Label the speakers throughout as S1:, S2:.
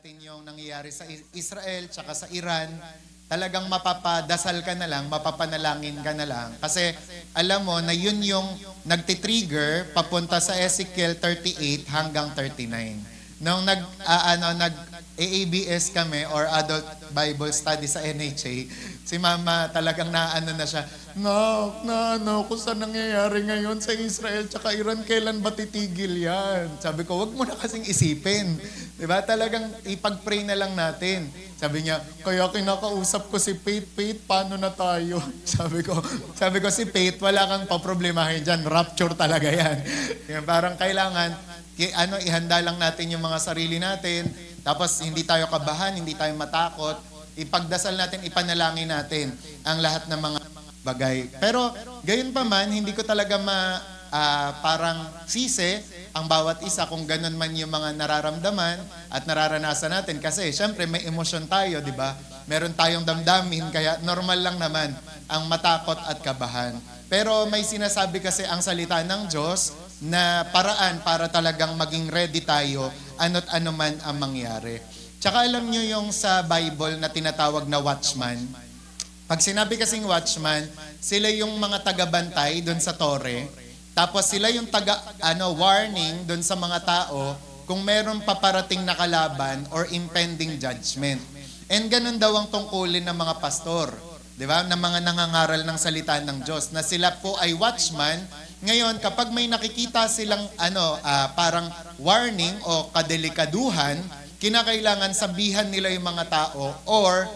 S1: natin yung nangyayari sa Israel tsaka sa Iran, talagang mapapadasal ka na lang, mapapanalangin ka na lang. Kasi alam mo na yun yung nagtitrigger papunta sa Ezekiel 38 hanggang 39. Nung nag-AABS kami or Adult Bible Study sa NHA, si Mama talagang naano na siya, kung saan nangyayari ngayon sa Israel tsaka Iran, kailan ba titigil yan? Sabi ko, wag mo na kasing isipin. Diba? Talagang ipag-pray na lang natin. Sabi niya, kaya kinakausap ko si Faith, paano na tayo? Sabi ko si Faith, wala kang paproblemahin dyan, rapture talaga yan. Kaya parang kailangan, ihanda lang natin yung mga sarili natin, tapos hindi tayo kabahan, hindi tayo matakot, ipagdasal natin, ipanalangin natin ang lahat ng mga bagay. Pero gayon pa man, hindi ko talaga parang sisi ang bawat isa kung ganun man yung mga nararamdaman at nararanasan natin. Kasi syempre may emosyon tayo, di ba? Meron tayong damdamin, kaya normal lang naman ang matakot at kabahan. Pero may sinasabi kasi ang salita ng Diyos na paraan para talagang maging ready tayo ano't ano man ang mangyari. Tsaka alam nyo yung sa Bible na tinatawag na watchman. Pag sinabi kasing watchman, sila yung mga taga-bantay doon sa tore. Tapos sila yung warning doon sa mga tao kung meron paparating na kalaban or impending judgment. And ganun daw ang tungkulin ng mga pastor, di ba? Ng mga nangangaral ng salita ng Diyos, na sila po ay watchman. Ngayon, kapag may nakikita silang parang warning o kadelikaduhan, kinakailangan sabihan nila yung mga tao, or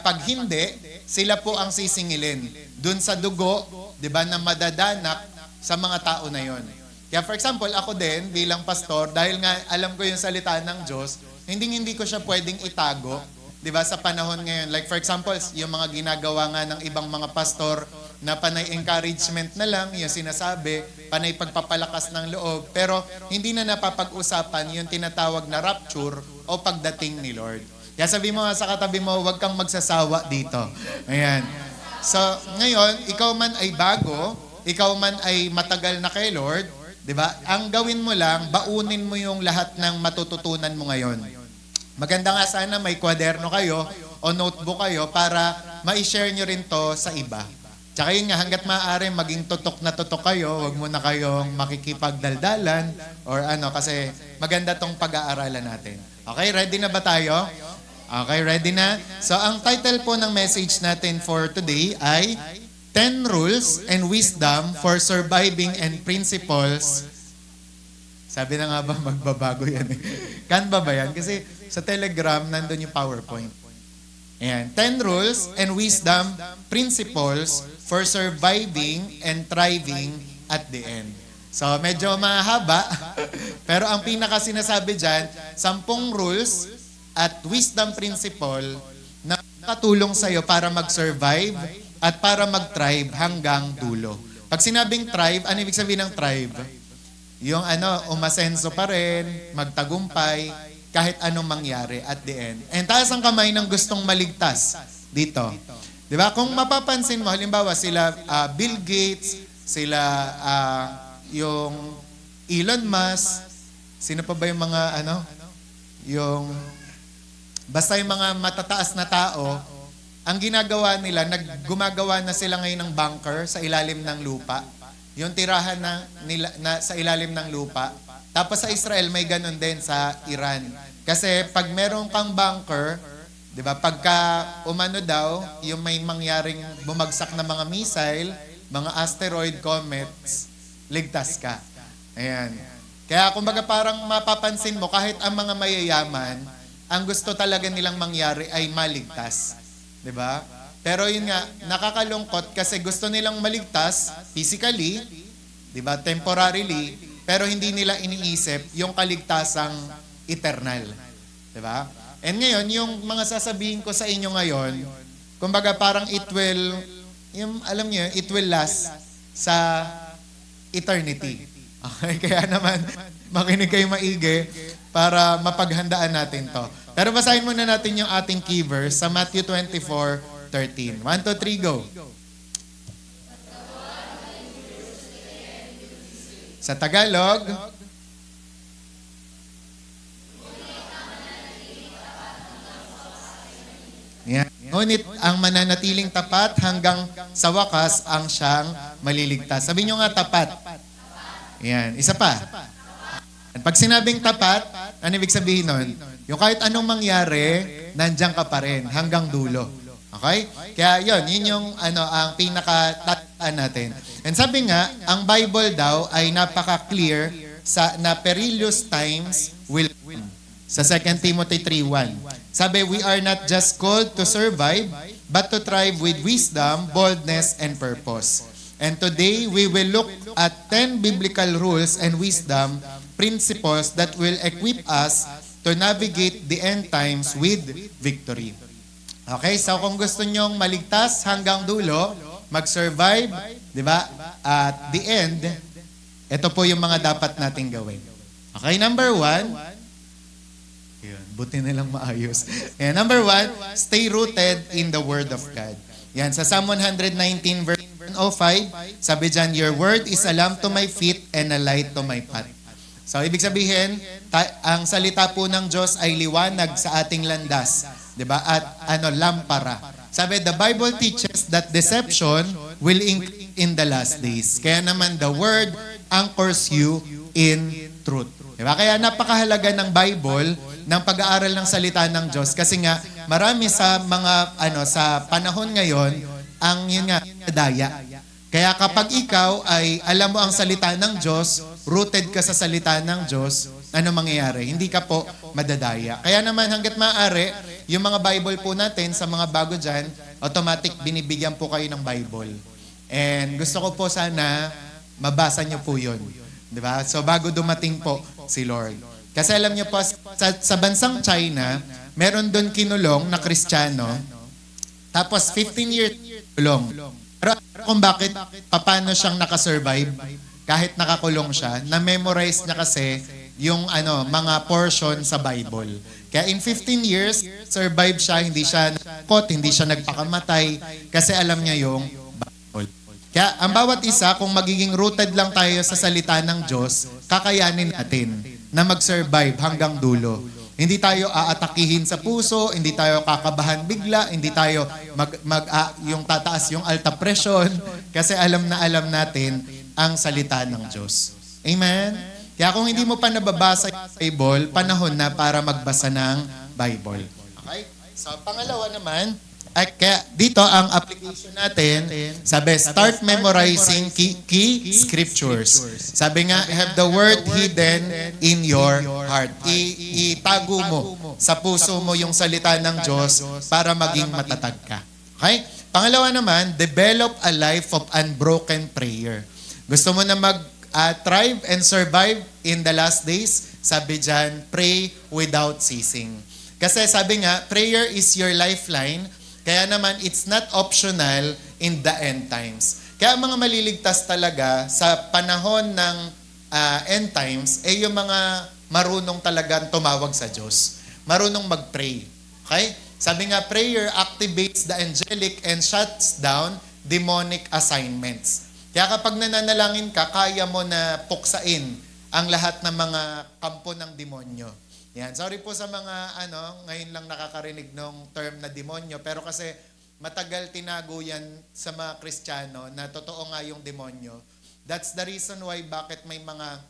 S1: pag hindi, sila po ang sisingilin dun sa dugo, di ba, na madadanak sa mga tao na yon. Kaya for example, ako din bilang pastor, dahil nga alam ko yung salita ng Diyos, hindi ko siya pwedeng itago, di ba, sa panahon ngayon. Like for example, yung mga ginagawa nga ng ibang mga pastor na panay encouragement na lang, yung sinasabi, panay pagpapalakas ng loob, pero hindi na napapag-usapan yung tinatawag na rapture o pagdating ni Lord. Kaya sabi mo sa katabi mo, huwag kang magsasawa dito. Ayan. So, ngayon, ikaw man ay bago, ikaw man ay matagal na kay Lord, di ba? Ang gawin mo lang, baunin mo yung lahat ng matututunan mo ngayon. Maganda nga sana may kwaderno kayo o notebook kayo para ma-share nyo rin to sa iba. Tsaka yun nga, hanggat maaari maging tutok na tutok kayo, huwag mo na kayong makikipagdaldalan or kasi maganda tong pag-aaralan natin. Okay, ready na ba tayo? Okay, ready na? So, ang title po ng message natin for today ay 10 Rules and Wisdom for Surviving and Principles. Sabi na nga ba, magbabago yan eh. Canva ba yan? Kasi sa Telegram, nandun yung PowerPoint. Ayan, 10 Rules and Wisdom Principles for Surviving and Thriving at the End. So, medyo mahaba, pero ang pinaka sinasabi dyan, 10 rules at wisdom principle na katulong sa'yo para mag-survive at para mag-thrive hanggang dulo. Pag sinabing thrive, ano ibig sabihin ng thrive? Yung umasenso pa rin, magtagumpay, kahit anong mangyari at the end. And taas ang kamay ng gustong maligtas dito. Di ba? Kung mapapansin mo, halimbawa sila Bill Gates, sila yung Elon Musk, sino pa ba yung mga basta yung mga matataas na tao, ang ginagawa nila, gumagawa na sila ngayon ng bunker sa ilalim ng lupa. Yung tirahan na sa ilalim ng lupa. Tapos sa Israel, may ganun din sa Iran. Kasi pag meron kang bunker, di ba, pagka daw, yung may mangyaring bumagsak na mga missile, mga asteroid, comets, ligtas ka. Ayan. Kaya kumbaga parang mapapansin mo, kahit ang mga mayayaman, ang gusto talaga nilang mangyari ay maligtas. Di ba? Pero yun nga, nakakalungkot kasi gusto nilang maligtas physically, di ba, temporarily, pero hindi nila iniisip yung kaligtasang eternal. Di ba? And ngayon, yung mga sasabihin ko sa inyo ngayon, kumbaga parang it will last sa eternity. Okay? Kaya naman, makinig kayo maigi para mapaghandaan natin to. Pero basahin muna natin yung ating key verse sa Matthew 24:13. 1, 2, 3, go. Sa Tagalog, ngunit ang mananatiling tapat hanggang sa wakas ang siyang maliligtas. Sabi nyo nga tapat. Yan. Isa pa. Pag sinabing tapat, ano ibig sabihin nun? Yung kahit anong mangyari, nandiyan ka pa rin hanggang dulo. Okay? Kaya yun yung ang pinaka-tataan natin. And sabi nga, ang Bible daw ay napaka-clear na perilous times will come. Sa 2 Timothy 3:1. Sabi, we are not just called to survive, but to thrive with wisdom, boldness, and purpose. And today, we will look at 10 biblical rules and wisdom principles that will equip us to navigate the end times with victory. Okay, so kung gusto nyong maligtas hanggang dulo, mag-survive, di ba? At the end, ito po yung mga dapat nating gawin. Okay, number 1, buti nilang maayos. Number 1, stay rooted in the Word of God. Yan, sa Psalm 119 verse 105, sabi dyan, your word is a lamp to my feet and a light to my path. So, ibig sabihin, ang salita po ng Diyos ay liwanag sa ating landas. Diba? At lampara. Sabi, the Bible teaches that deception will increase in the last days. Kaya naman, the Word anchors you in truth. Diba? Kaya napakahalaga ng Bible, ng pag-aaral ng salita ng Diyos. Kasi nga, marami sa mga, sa panahon ngayon, ang yun nga, daya. Kaya kapag ikaw ay alam mo ang salita ng Diyos, rooted ka sa salita ng Diyos, ano mangyayari? Hindi ka po madadaya. Kaya naman hanggat maaari, yung mga Bible po natin, sa mga bago dyan, automatic binibigyan po kayo ng Bible. And gusto ko po sana, mabasa nyo po yun. Diba? So bago dumating po si Lord. Kasi alam nyo po, sa bansang China, meron doon kinulong na Kristiyano, tapos 15 years kulong. Pero kung bakit, paano siyang nakasurvive, kahit nakakulong siya, na-memorize niya kasi yung mga portion sa Bible. Kaya in 15 years, survive siya, hindi siya nakot, hindi siya nagpakamatay, kasi alam niya yung Bible. Kaya ang bawat isa, kung magiging rooted lang tayo sa salita ng Diyos, kakayanin natin na mag-survive hanggang dulo. Hindi tayo aatakihin sa puso, hindi tayo kakabahan bigla, hindi tayo yung tataas yung alta presyon, kasi alam natin ang salita ng Diyos. Amen? Kaya kung hindi mo pa nababasa yung Bible, panahon na para magbasa ng Bible. Okay? So, pangalawa naman, kaya dito ang application natin, sabi, start memorizing key scriptures. Sabi nga, have the word hidden in your heart. Itago mo sa puso mo yung salita ng Diyos para maging matatag ka. Okay? Pangalawa naman, develop a life of unbroken prayer. Gusto mo na thrive and survive in the last days? Sabi dyan, pray without ceasing. Kasi sabi nga, prayer is your lifeline. Kaya naman, it's not optional in the end times. Kaya mga maliligtas talaga sa panahon ng end times, yung mga marunong talagang tumawag sa Diyos. Marunong mag-pray. Okay? Sabi nga, prayer activates the angelic and shuts down demonic assignments. Kaya kapag nananalangin ka, kaya mo na puksain ang lahat ng mga kampo ng demonyo. Yan. Sorry po sa mga ngayon lang nakakarinig ng term na demonyo, pero kasi matagal tinago yan sa mga Kristiyano na totoo nga yung demonyo. That's the reason why bakit may mga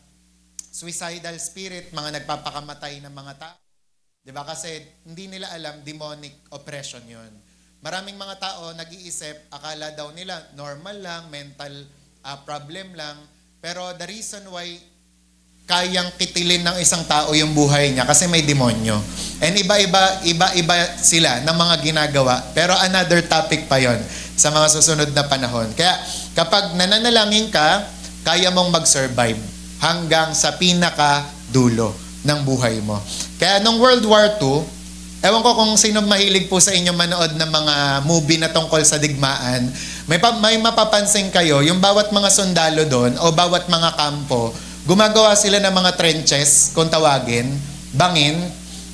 S1: suicidal spirit, mga nagpapakamatay ng mga tao. Diba? Kasi hindi nila alam demonic oppression yun. Maraming mga tao nag-iisip, akala daw nila normal lang, mental problem lang, pero the reason why kayang kitilin ng isang tao yung buhay niya kasi may demonyo. And iba-iba sila ng mga ginagawa. Pero another topic pa yon sa mga susunod na panahon. Kaya kapag nananalangin ka, kaya mong mag-survive hanggang sa pinaka-dulo ng buhay mo. Kaya nung World War II, ewan ko kung sino mahilig po sa inyo manood ng mga movie na tungkol sa digmaan, may mapapansin kayo, yung bawat mga sundalo doon o bawat mga kampo, gumagawa sila ng mga trenches, kung tawagin, bangin.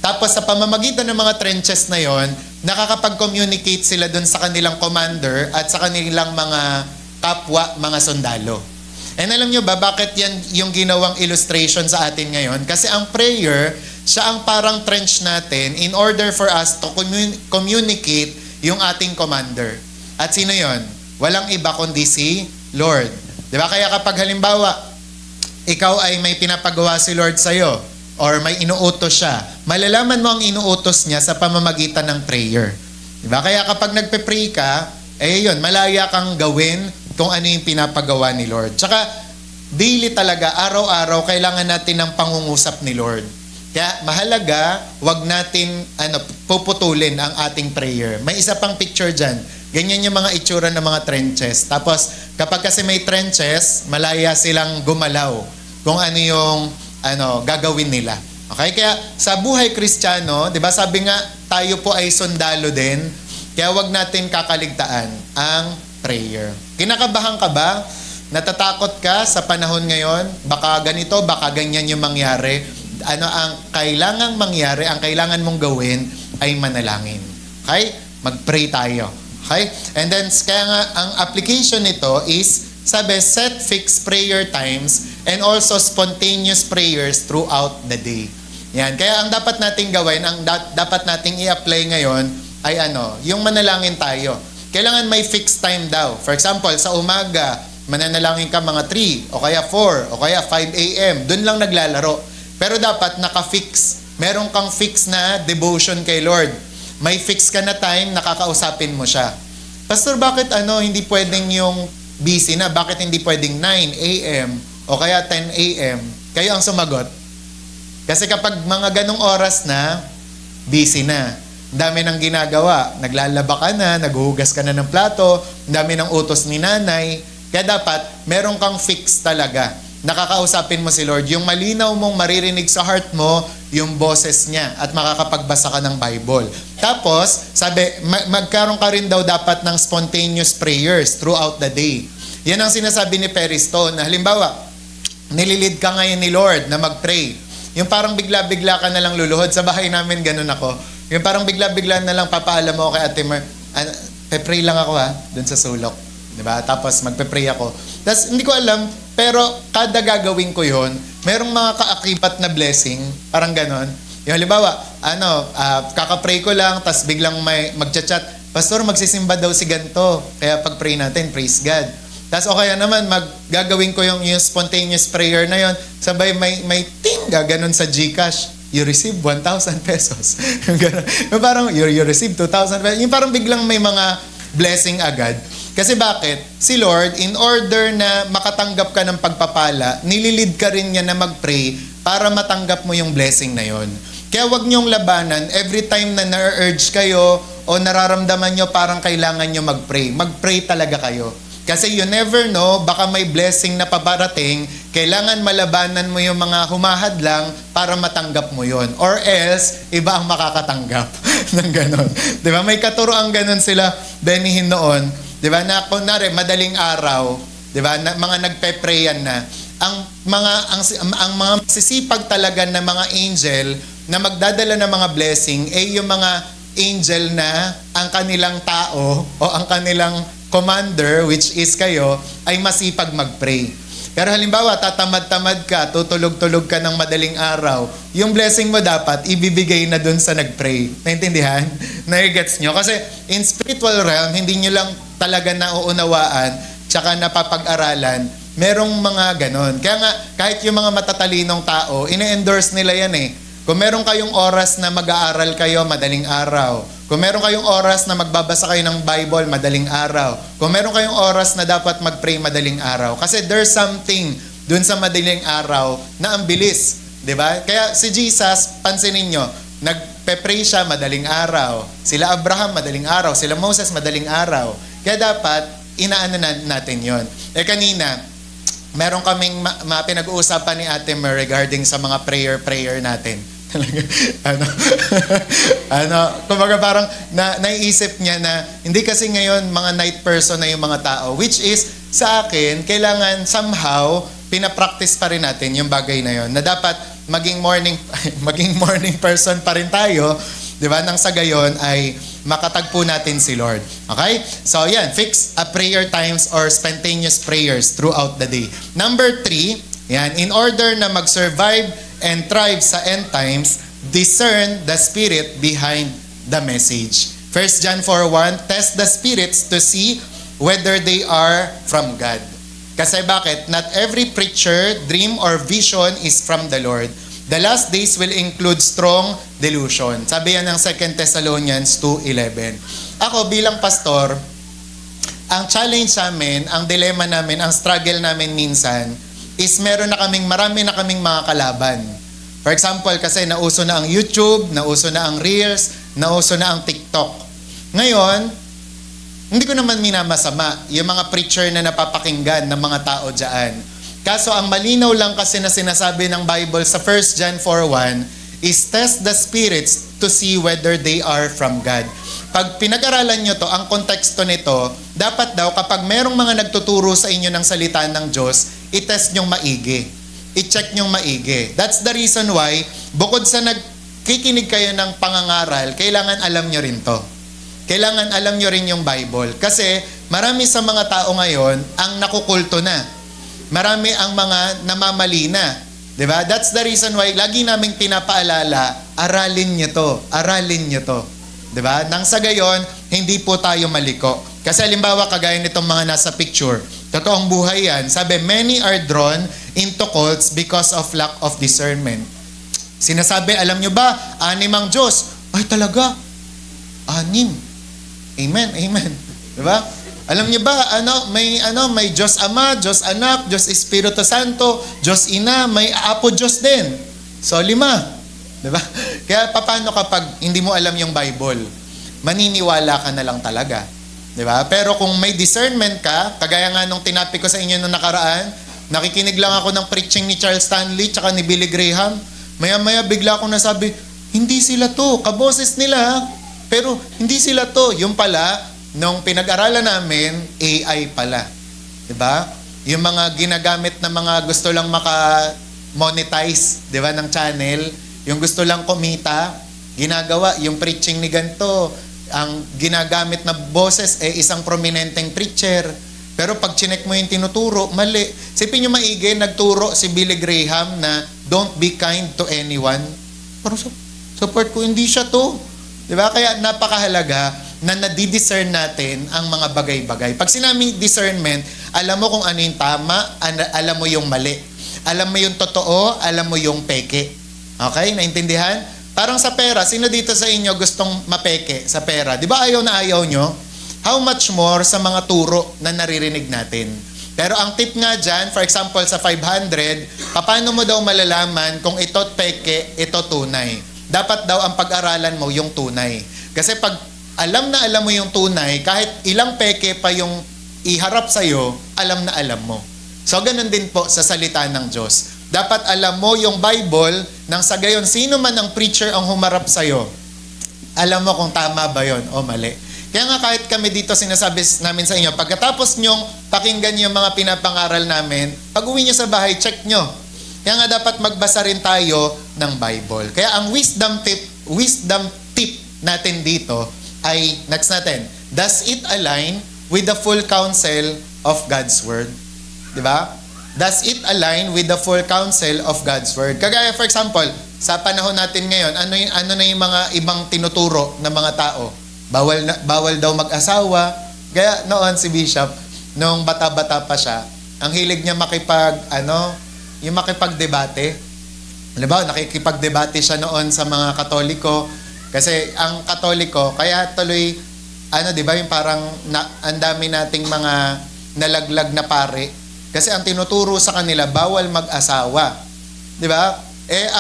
S1: Tapos sa pamamagitan ng mga trenches na yon, nakakapag-communicate sila dun sa kanilang commander at sa kanilang mga kapwa, mga sundalo. And alam nyo ba, bakit yan yung ginawang illustration sa atin ngayon? Kasi ang prayer, siya ang parang trench natin in order for us to communicate yung ating commander. At sino yon? Walang iba kundi si Lord. Diba? Kaya kapag halimbawa, ikaw ay may pinapagawa si Lord sa'yo, or may inuutos siya, malalaman mo ang inuutos niya sa pamamagitan ng prayer. Diba? Kaya kapag nagpe-pray ka, yun, malaya kang gawin kung ano yung pinapagawa ni Lord. Tsaka, daily talaga, araw-araw, kailangan natin ng pangungusap ni Lord. Kaya mahalaga, wag natin puputulin ang ating prayer. May isa pang picture dyan. Ganyan yung mga itsura ng mga trenches. Tapos, kapag kasi may trenches, malaya silang gumalaw kung ano yung gagawin nila. Okay? Kaya sa buhay Kristiyano, di ba sabi nga, tayo po ay sundalo din. Kaya wag natin kakaligtaan ang prayer. Kinakabahan ka ba? Natatakot ka sa panahon ngayon? Baka ganito, baka ganyan yung mangyari. Ano ang kailangang mangyari, ang kailangan mong gawin ay manalangin. Okay? Mag-pray tayo. Okay? And then, kaya nga, ang application nito is, sabi, set fixed prayer times and also spontaneous prayers throughout the day. Yan. Kaya ang dapat nating gawin, ang dapat nating i-apply ngayon ay yung manalangin tayo. Kailangan may fixed time daw. For example, sa umaga, mananalangin ka mga 3, o kaya 4, o kaya 5 a.m. Doon lang naglalaro. Pero dapat naka-fix. Meron kang fix na devotion kay Lord. May fix ka na time, nakakausapin mo siya. Pastor, bakit hindi pwedeng yung busy na? Bakit hindi pwedeng 9 a.m. o kaya 10 a.m.? Kayo ang sumagot. Kasi kapag mga ganong oras na, busy na. Ang dami ng ginagawa. Naglalaba ka na, naghuhugas ka na ng plato, ang dami ng utos ni nanay. Kaya dapat, meron kang fix talaga. Nakakausapin mo si Lord. Yung malinaw mong maririnig sa heart mo, yung boses niya at makakapagbasa ka ng Bible. Tapos, sabi, magkaroon ka rin daw dapat ng spontaneous prayers throughout the day. Yan ang sinasabi ni Perry Stone na halimbawa, nililid ka ngayon ni Lord na mag-pray. Yung parang bigla-bigla ka na lang luluhod. Sa bahay namin, ganun ako. Yung parang bigla-bigla na lang papaalam mo kay Ate Mer, pe-pray lang ako dun sa sulok. Diba? Tapos magpe-pray ako. Tapos hindi ko alam, pero kada gagawin ko yon, merong mga kaakibat na blessing, parang ganon. Yung halimbawa, kaka-pray ko lang, tapos biglang may magchat-chat, Pastor, magsisimba daw si ganito, kaya pag-pray natin, praise God. Tapos o kaya naman, gagawin ko yung spontaneous prayer na yon, sabay may ting, gaganon sa GCash, you receive 1,000 pesos. Yung parang, you receive 2,000 pesos. Yung parang biglang may mga blessing agad. Kasi bakit? Si Lord, in order na makatanggap ka ng pagpapala, nililid ka rin niya na mag-pray para matanggap mo yung blessing na yon. Kaya wag niyong labanan, every time na na-urge kayo o nararamdaman nyo parang kailangan nyo mag-pray. Mag-pray talaga kayo. Kasi you never know, baka may blessing na pabarating, kailangan malabanan mo yung mga humahadlang para matanggap mo yon. Or else, iba ang makakatanggap ng ganon. Diba? May katuroang ganon sila benihin noon. Diba? Na kunwari, madaling araw, diba? Na, mga nagpe-prayan na. Ang mga masisipag talaga na mga angel na magdadala ng mga blessing ay yung mga angel na ang kanilang tao o ang kanilang commander, which is kayo, ay masipag mag-pray. Pero halimbawa, tatamad-tamad ka, tutulog-tulog ka ng madaling araw, yung blessing mo dapat, ibibigay na dun sa nag-pray. Naintindihan? Nai-gets nyo? Kasi in spiritual realm, hindi nyo lang talaga nauunawaan, tsaka napapag-aralan, merong mga ganon. Kaya nga, kahit yung mga matatalinong tao, ine-endorse nila yan eh. Kung meron kayong oras na mag-aaral kayo, madaling araw. Kung meron kayong oras na magbabasa kayo ng Bible, madaling araw. Kung meron kayong oras na dapat mag-pray, madaling araw. Kasi there's something dun sa madaling araw na ang bilis. Diba? Kaya si Jesus, pansinin nyo, nagpe-pray siya madaling araw. Sila Abraham, madaling araw. Sila Moses, madaling araw. Kaya dapat, inaano natin yon. Kanina, meron kaming pinag-uusapan ni Ate Mer regarding sa mga prayer natin. Kumbaga parang naiisip niya na hindi kasi ngayon mga night person na yung mga tao, which is sa akin, kailangan somehow pinapractice pa rin natin yung bagay na yon, na dapat maging morning person pa rin tayo, di ba? Nang sa gayon ay makatagpo natin si Lord. Okay? So yan, fix a prayer times or spontaneous prayers throughout the day. Number 3, yan, in order na mag-survive and thrive sa end times, discern the spirit behind the message. 1 John 4:1, test the spirits to see whether they are from God. Kasi bakit? Not every preacher, dream, or vision is from the Lord. The last days will include strong delusion. Sabi yan ng 2 Thessalonians 2:11. Ako bilang pastor, ang challenge sa amin, ang dilemma namin, ang struggle namin minsan, is marami na kaming mga kalaban. For example, kasi nauso na ang YouTube, nauso na ang Reels, nauso na ang TikTok. Ngayon, hindi ko naman minamasama yung mga preacher na napapakinggan ng mga tao dyan. Kaso ang malinaw lang kasi na sinasabi ng Bible sa 1 John 4:1 is test the spirits to see whether they are from God. Pag pinag-aralan nyo to, ang konteksto nito, dapat daw kapag merong mga nagtuturo sa inyo ng salita ng Diyos, i-test nyong maigi. I-check nyong maigi. That's the reason why, bukod sa nagkikinig kayo ng pangangaral, kailangan alam nyo rin to. Kailangan alam nyo rin yung Bible. Kasi marami sa mga tao ngayon ang nakukulto na. Marami ang mga namamali na. Diba? That's the reason why lagi naming pinapaalala, aralin nyo to. Aralin nyo to. Diba? Nang sa gayon, hindi po tayo maliko. Kasi halimbawa, kagaya nitong mga nasa picture, totoong buhay yan. Sabi, many are drawn into cults because of lack of discernment. Sinasabi, alam nyo ba, 6 ang Diyos. Ay talaga, 6. Amen, amen. Diba? Alam niyo ba, may Diyos Ama, Diyos Anak, Diyos Espiritu Santo, Diyos Ina, may Apo Diyos din. So, 5. Diba? Kaya paano kapag hindi mo alam yung Bible? Maniniwala ka na lang talaga. Diba? Pero kung may discernment ka, kagaya nga nung tinapi ko sa inyo nung nakaraan, nakikinig lang ako ng preaching ni Charles Stanley tsaka ni Billy Graham, maya-maya bigla akong nasabi, hindi sila to, kaboses nila. Pero hindi sila to. Yung pala, nung pinag-aralan namin, AI pala. Diba? Yung mga ginagamit na mga gusto lang maka-monetize, diba, ng channel, yung gusto lang kumita, ginagawa, yung preaching ni ganito, ang ginagamit na boses, isang prominenteng preacher. Pero pag chinek mo yung tinuturo, mali. Sipin nyo maigi, nagturo si Billy Graham na don't be kind to anyone. Parang support ko, hindi siya to. Diba? Kaya napakahalaga na nadidiscern natin ang mga bagay-bagay. Pag sinabing discernment, alam mo kung ano yung tama, alam mo yung mali. Alam mo yung totoo, alam mo yung peke. Okay? Naintindihan? Parang sa pera, sino dito sa inyo gustong mapeke sa pera? Di ba ayaw na ayaw nyo? How much more sa mga turo na naririnig natin? Pero ang tip nga dyan, for example sa 500, paano mo daw malalaman kung ito peke, ito tunay? Dapat daw ang pag-aralan mo yung tunay. Kasi pag alam na alam mo yung tunay, kahit ilang peke pa yung iharap sa'yo, alam na alam mo. So, ganun din po sa salita ng Diyos. Dapat alam mo yung Bible, nang sa gayon, sino man ang preacher ang humarap sa'yo, alam mo kung tama ba yon o mali. Kaya nga kahit kami dito sinasabi namin sa inyo, pagkatapos nyong pakinggan yung mga pinapangaral namin, pag uwi nyo sa bahay, check nyo. Kaya nga dapat magbasa rin tayo ng Bible. Kaya ang wisdom tip natin dito ay, next natin, does it align with the full counsel of God's Word? Diba? Does it align with the full counsel of God's Word? Kagaya for example, sa panahon natin ngayon, ano na yung mga ibang tinuturo ng mga tao? Bawal daw mag-asawa. Kaya noon si Bishop, nung bata-bata pa siya, ang hilig niya yung makipagdebate. Halimbawa, nakikipagdebate siya noon sa mga Katoliko. Kasi ang Katoliko, kaya tuloy, di ba, yung parang ang dami nating mga nalaglag na pare. Kasi ang tinuturo sa kanila, bawal mag-asawa. Di ba?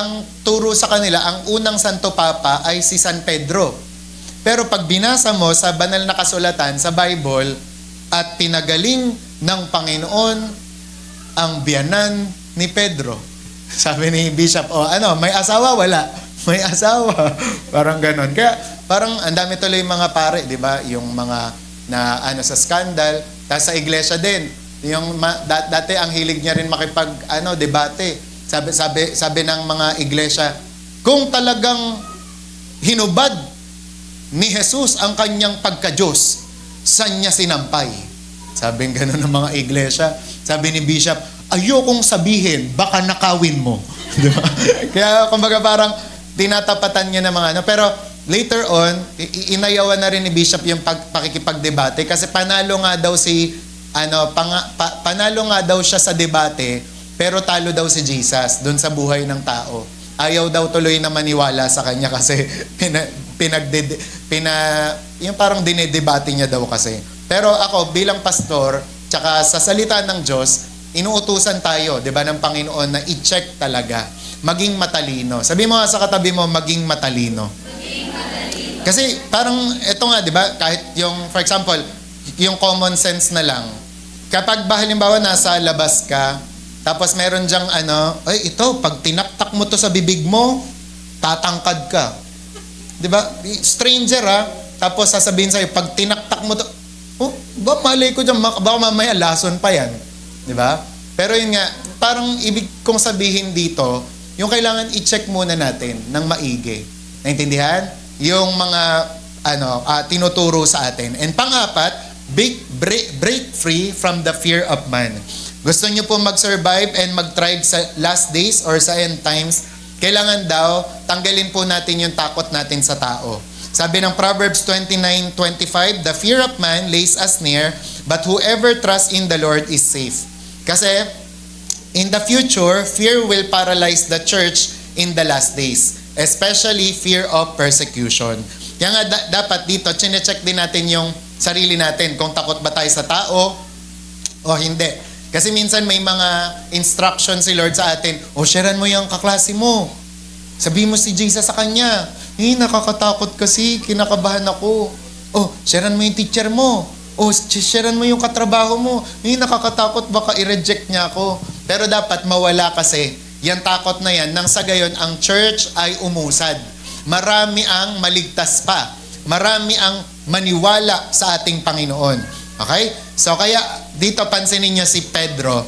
S1: Ang turo sa kanila, ang unang Santo Papa ay si San Pedro. Pero pag binasa mo sa banal na kasulatan, sa Bible, at pinagaling ng Panginoon ang biyanan ni Pedro. Sabi ni Bishop, may asawa? Wala. May asawa. Parang ganon. Kaya parang ang dami tuloy mga pare, di ba? Yung mga na sa scandal. Tapos sa iglesia din. Yung dati ang hilig niya rin debate. Sabi ng mga iglesia, kung talagang hinubad ni Jesus ang kanyang pagka-Diyos, saan niya sinampay? Sabi gano'n ng mga iglesia. Sabi ni Bishop, ayokong sabihin, baka nakawin mo. Diba? Kaya kumbaga parang tinatapatan niya ng mga pero later on, inayawan na rin ni Bishop yung pakikipagdebate kasi panalo nga daw panalo nga daw siya sa debate, pero talo daw si Jesus doon sa buhay ng tao. Ayaw daw tuloy na maniwala sa kanya kasi yung parang dinedebate niya daw kasi. Pero ako bilang pastor, tsaka sa salita ng Diyos, inuutusan tayo, 'di ba, ng Panginoon na i-check talaga, maging matalino. Sabi mo nga sa katabi mo, maging matalino. Kasi parang ito nga, 'di ba, kahit yung for example, yung common sense na lang. Kapag halimbawa nasa labas ka, tapos meron diyang ay ito, pag tinaktak mo to sa bibig mo, tatangkad ka. 'Di ba? Stranger tapos sasabihin sa'yo, pag tinaktak mo to, ba malay ko diyan, baka mamaya lason pa yan. 'Di ba? Pero yun nga, parang ibig kong sabihin dito, yung kailangan i-check muna natin ng maigi. Naintindihan? Yung mga tinuturo sa atin. And pang-apat, break free from the fear of man. Gusto nyo po mag-survive and mag-thrive sa last days or sa end times, kailangan daw tanggalin po natin yung takot natin sa tao. Sabi ng Proverbs 29:25, the fear of man lays us near, but whoever trusts in the Lord is safe. Kasi in the future, fear will paralyze the church in the last days. Especially fear of persecution. Kaya nga dapat dito, chinecheck din natin yung sarili natin kung takot ba tayo sa tao o hindi. Kasi minsan may mga instructions si Lord sa atin, sharean mo yung kaklase mo. Sabihin mo si Jesus sa kanya, nakakatakot kasi, kinakabahan ako. Sharean mo yung teacher mo. Sharean mo yung katrabaho mo. Nakakatakot, baka i-reject niya ako. Pero dapat mawala kasi yan takot na yan, nang sa gayon ang church ay umusad. Marami ang maligtas pa. Marami ang maniwala sa ating Panginoon. Okay? So kaya dito pansinin niyo si Pedro.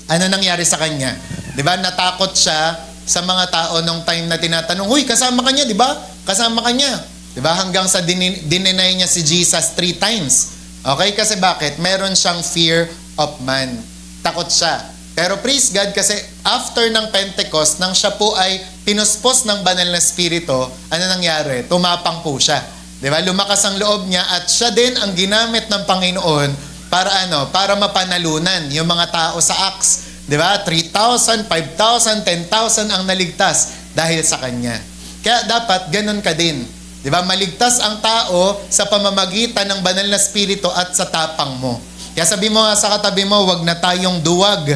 S1: Ano nangyari sa kanya? 'Di ba? Natakot siya sa mga tao nung time na tinatanong, "Huy, kasama ka niya, 'di ba? Kasama ka niya." 'Di ba? Hanggang sa dinenay niya si Jesus 3 times. Okay? Kasi bakit? Meron siyang fear of man. Takot siya. Pero praise God kasi after ng Pentecost, nang siya po ay pinuspos ng banal na spirito, ano nangyari? Tumapang po siya. 'Di ba? Lumakas ang loob niya at siya din ang ginamit ng Panginoon para para mapanalunan yung mga tao sa Acts. 'Di ba? 3,000, 5,000, 10,000 ang naligtas dahil sa kanya. Kaya dapat ganun ka din. 'Di ba? Maligtas ang tao sa pamamagitan ng banal na spirito at sa tapang mo. Kaya sabi mo sa katabi mo, wag na tayong duwag.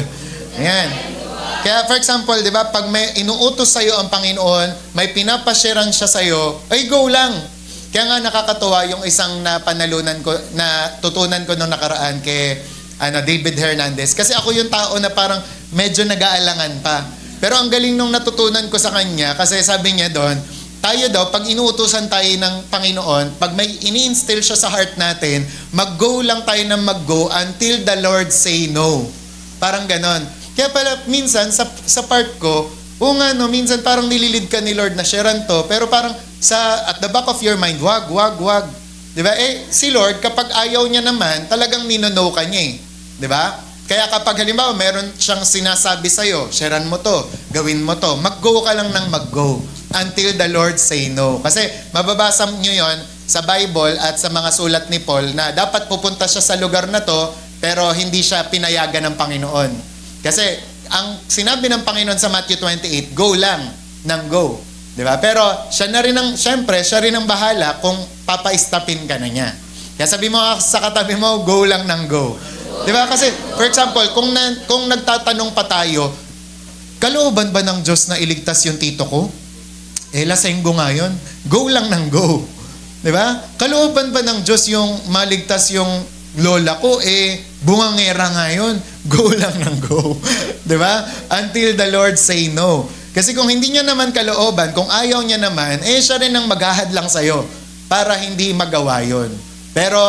S1: Ayan. Kaya for example, 'di ba, pag may inuutos sa iyo ang Panginoon, may pinapasharean siya sa iyo, ay go lang. Kaya nga nakakatuwa yung isang napanalunan ko, na tutunan ko nung nakaraan kay David Hernandez. Kasi ako yung tao na parang medyo nag-aalangan pa. Pero ang galing nung natutunan ko sa kanya, kasi sabi niya doon, tayo daw, pag inuutusan tayo ng Panginoon, pag may ini-instill siya sa heart natin, mag-go lang tayo ng mag-go until the Lord say no. Parang ganon. Kaya pala, minsan, sa part ko, minsan parang nililid ka ni Lord na sharean to, pero parang at the back of your mind, wag. Diba? Si Lord, kapag ayaw niya naman, talagang nino-no ka niya Diba? Kaya kapag halimbawa, meron siyang sinasabi sa'yo, sharean mo to, gawin mo to, mag-go ka lang ng mag-go until the Lord say no. Kasi mababasa nyo yon sa Bible at sa mga sulat ni Paul na dapat pupunta siya sa lugar na to, pero hindi siya pinayagan ng Panginoon. Kasi ang sinabi ng Panginoon sa Matthew 28, go lang ng go. 'Di ba? Pero siya rin ang bahala kung papa-stopin ka na niya. Kaya sabi mo sa katabi mo, go lang ng go. 'Di ba? Kasi for example, kung nagtatanong pa tayo, kalooban ba ng Diyos na iligtas yung tito ko? Lasenggo nga yun. Go lang ng go. 'Di ba? Kalooban ba ng Diyos yung maligtas yung lola ko? Bungangera nga yun. Go lang ng go. 'Di ba? Until the Lord say no. Kasi kung hindi niya naman kalooban, kung ayaw niya naman, siya rin ang maghahadlang sa'yo para hindi magawa yun. Pero,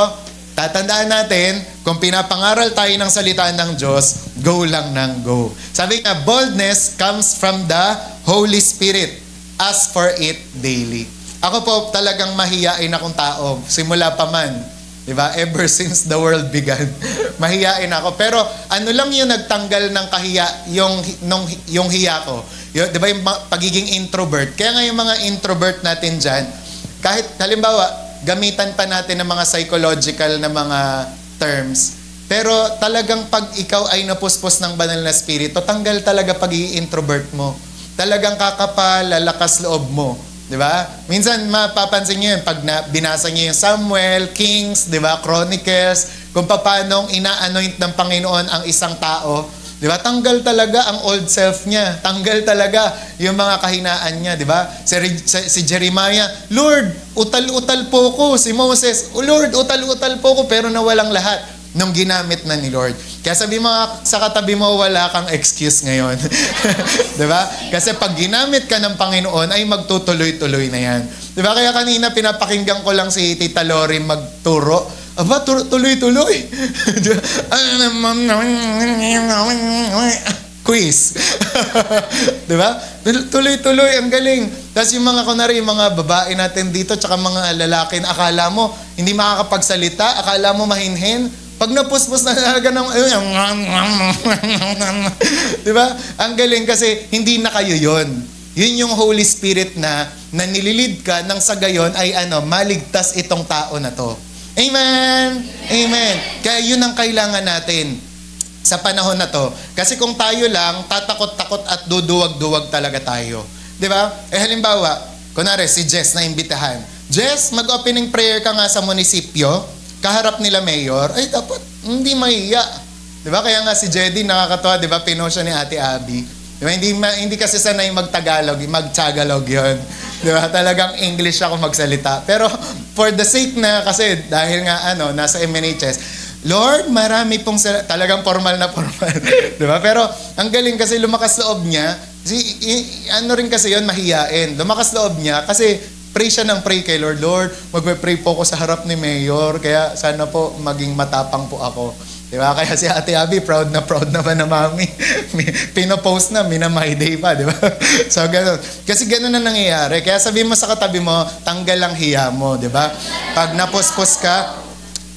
S1: tatandaan natin, kung pinapangaral tayo ng salita ng Diyos, go lang ng go. Sabi nga, boldness comes from the Holy Spirit. Ask for it daily. Ako po talagang mahiyain akong tao, simula pa man. Diba? Ever since the world began. Mahiyain ako. Pero ano lang yung nagtanggal ng kahiya, yung hiya ko. Diba yung pagiging introvert? Kaya nga yung mga introvert natin dyan, kahit halimbawa, gamitan pa natin ng mga psychological na mga terms, pero talagang pag ikaw ay napuspos ng banal na spirito, tanggal talaga pag-i-introvert mo. Talagang kakapal, lalakas loob mo. Di ba? Minsan mapapansin niyo yun pag binasa niyo yung Samuel, Kings, di ba? Chronicles, kung paano ina-anoint ng Panginoon ang isang tao. Di ba? Tanggal talaga ang old self niya. Tanggal talaga yung mga kahinaan niya. Di ba? Si Jeremiah, Lord, utal-utal po ko. Si Moses, oh Lord, utal-utal po ko. Pero nawalang lahat nung ginamit na ni Lord. Kaya sabi mo sa katabi mo, wala kang excuse ngayon. Diba? Kasi pag ginamit ka ng Panginoon, ay magtutuloy-tuloy na yan. Diba? Kaya kanina pinapakinggan ko lang si Tita Lori magturo. Aba, tuloy-tuloy. Quiz. Diba? Tuloy-tuloy, ang galing. Tapos yung mga kunwari, yung mga babae natin dito, tsaka mga lalaki, akala mo, hindi makakapagsalita, akala mo mahinhin. Pag napuspos na talaga ng diba? Ang galing kasi hindi na kayo yun. Yun yung Holy Spirit na nililid ka nang sa gayon ay maligtas itong tao na to. Amen! Amen! Kaya yun ang kailangan natin sa panahon na to. Kasi kung tayo lang, tatakot-takot at duduwag-duwag talaga tayo. Diba? Halimbawa, kunwari si Jess na imbitahan. Jess, mag-opening prayer ka nga sa munisipyo. Kaharap nila mayor, ay dapat hindi mahiya. 'Di ba? Kaya nga si Jedy nakakatawa, 'di ba? Pino siya ni Ate Abby. 'Di ba? Hindi kasi sanay mag-Tagalog, mag-Tagalog 'yon. 'Di ba? Talagang English ako magsalita. Pero for the sake na kasi dahil nga nasa MNHS, Lord, marami pong talagang formal na formal. 'Di ba? Pero ang galing kasi lumakas loob niya. Rin kasi 'yon, mahiyain. Lumakas loob niya kasi pray siya ng pray kay Lord. Lord, magpe-pray po ako sa harap ni Mayor, kaya sana po maging matapang po ako. Diba? Kaya si Ate Abby, proud na ba na mami? Pinopost na, minamay day pa, diba? So, gano'n. Kasi gano'n na nangyayari. Kaya sabi mo sa katabi mo, tanggal ang hiya mo, diba? Pag napuspos ka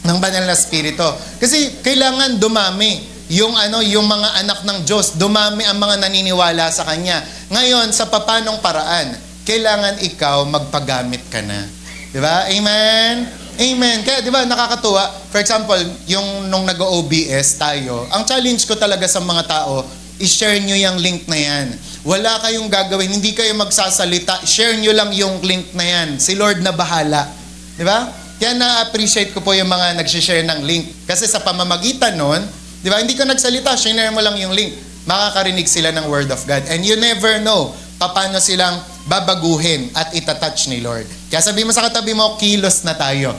S1: ng banal na spirito. Kasi kailangan dumami yung mga anak ng Diyos, dumami ang mga naniniwala sa Kanya. Ngayon, sa papanong paraan, kailangan ikaw magpagamit ka na. Di ba? Amen? Amen. Kaya di ba nakakatuwa? For example, yung nung nag-OBS tayo, ang challenge ko talaga sa mga tao, i-share nyo yung link na yan. Wala kayong gagawin, hindi kayo magsasalita, share nyo lang yung link na yan. Si Lord na bahala. Di ba? Kaya na-appreciate ko po yung mga nag-share ng link. Kasi sa pamamagitan nun, di ba, hindi ka nagsalita, share mo lang yung link. Makakarinig sila ng Word of God. And you never know paano silang babaguhin at itatouch ni Lord. Kaya sabi mo sa katabi mo, kilos na tayo.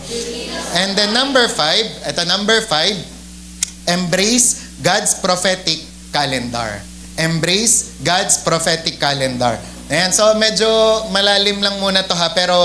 S1: And then number 5, embrace God's prophetic calendar. Embrace God's prophetic calendar. Ayan, so medyo malalim lang muna to ha, pero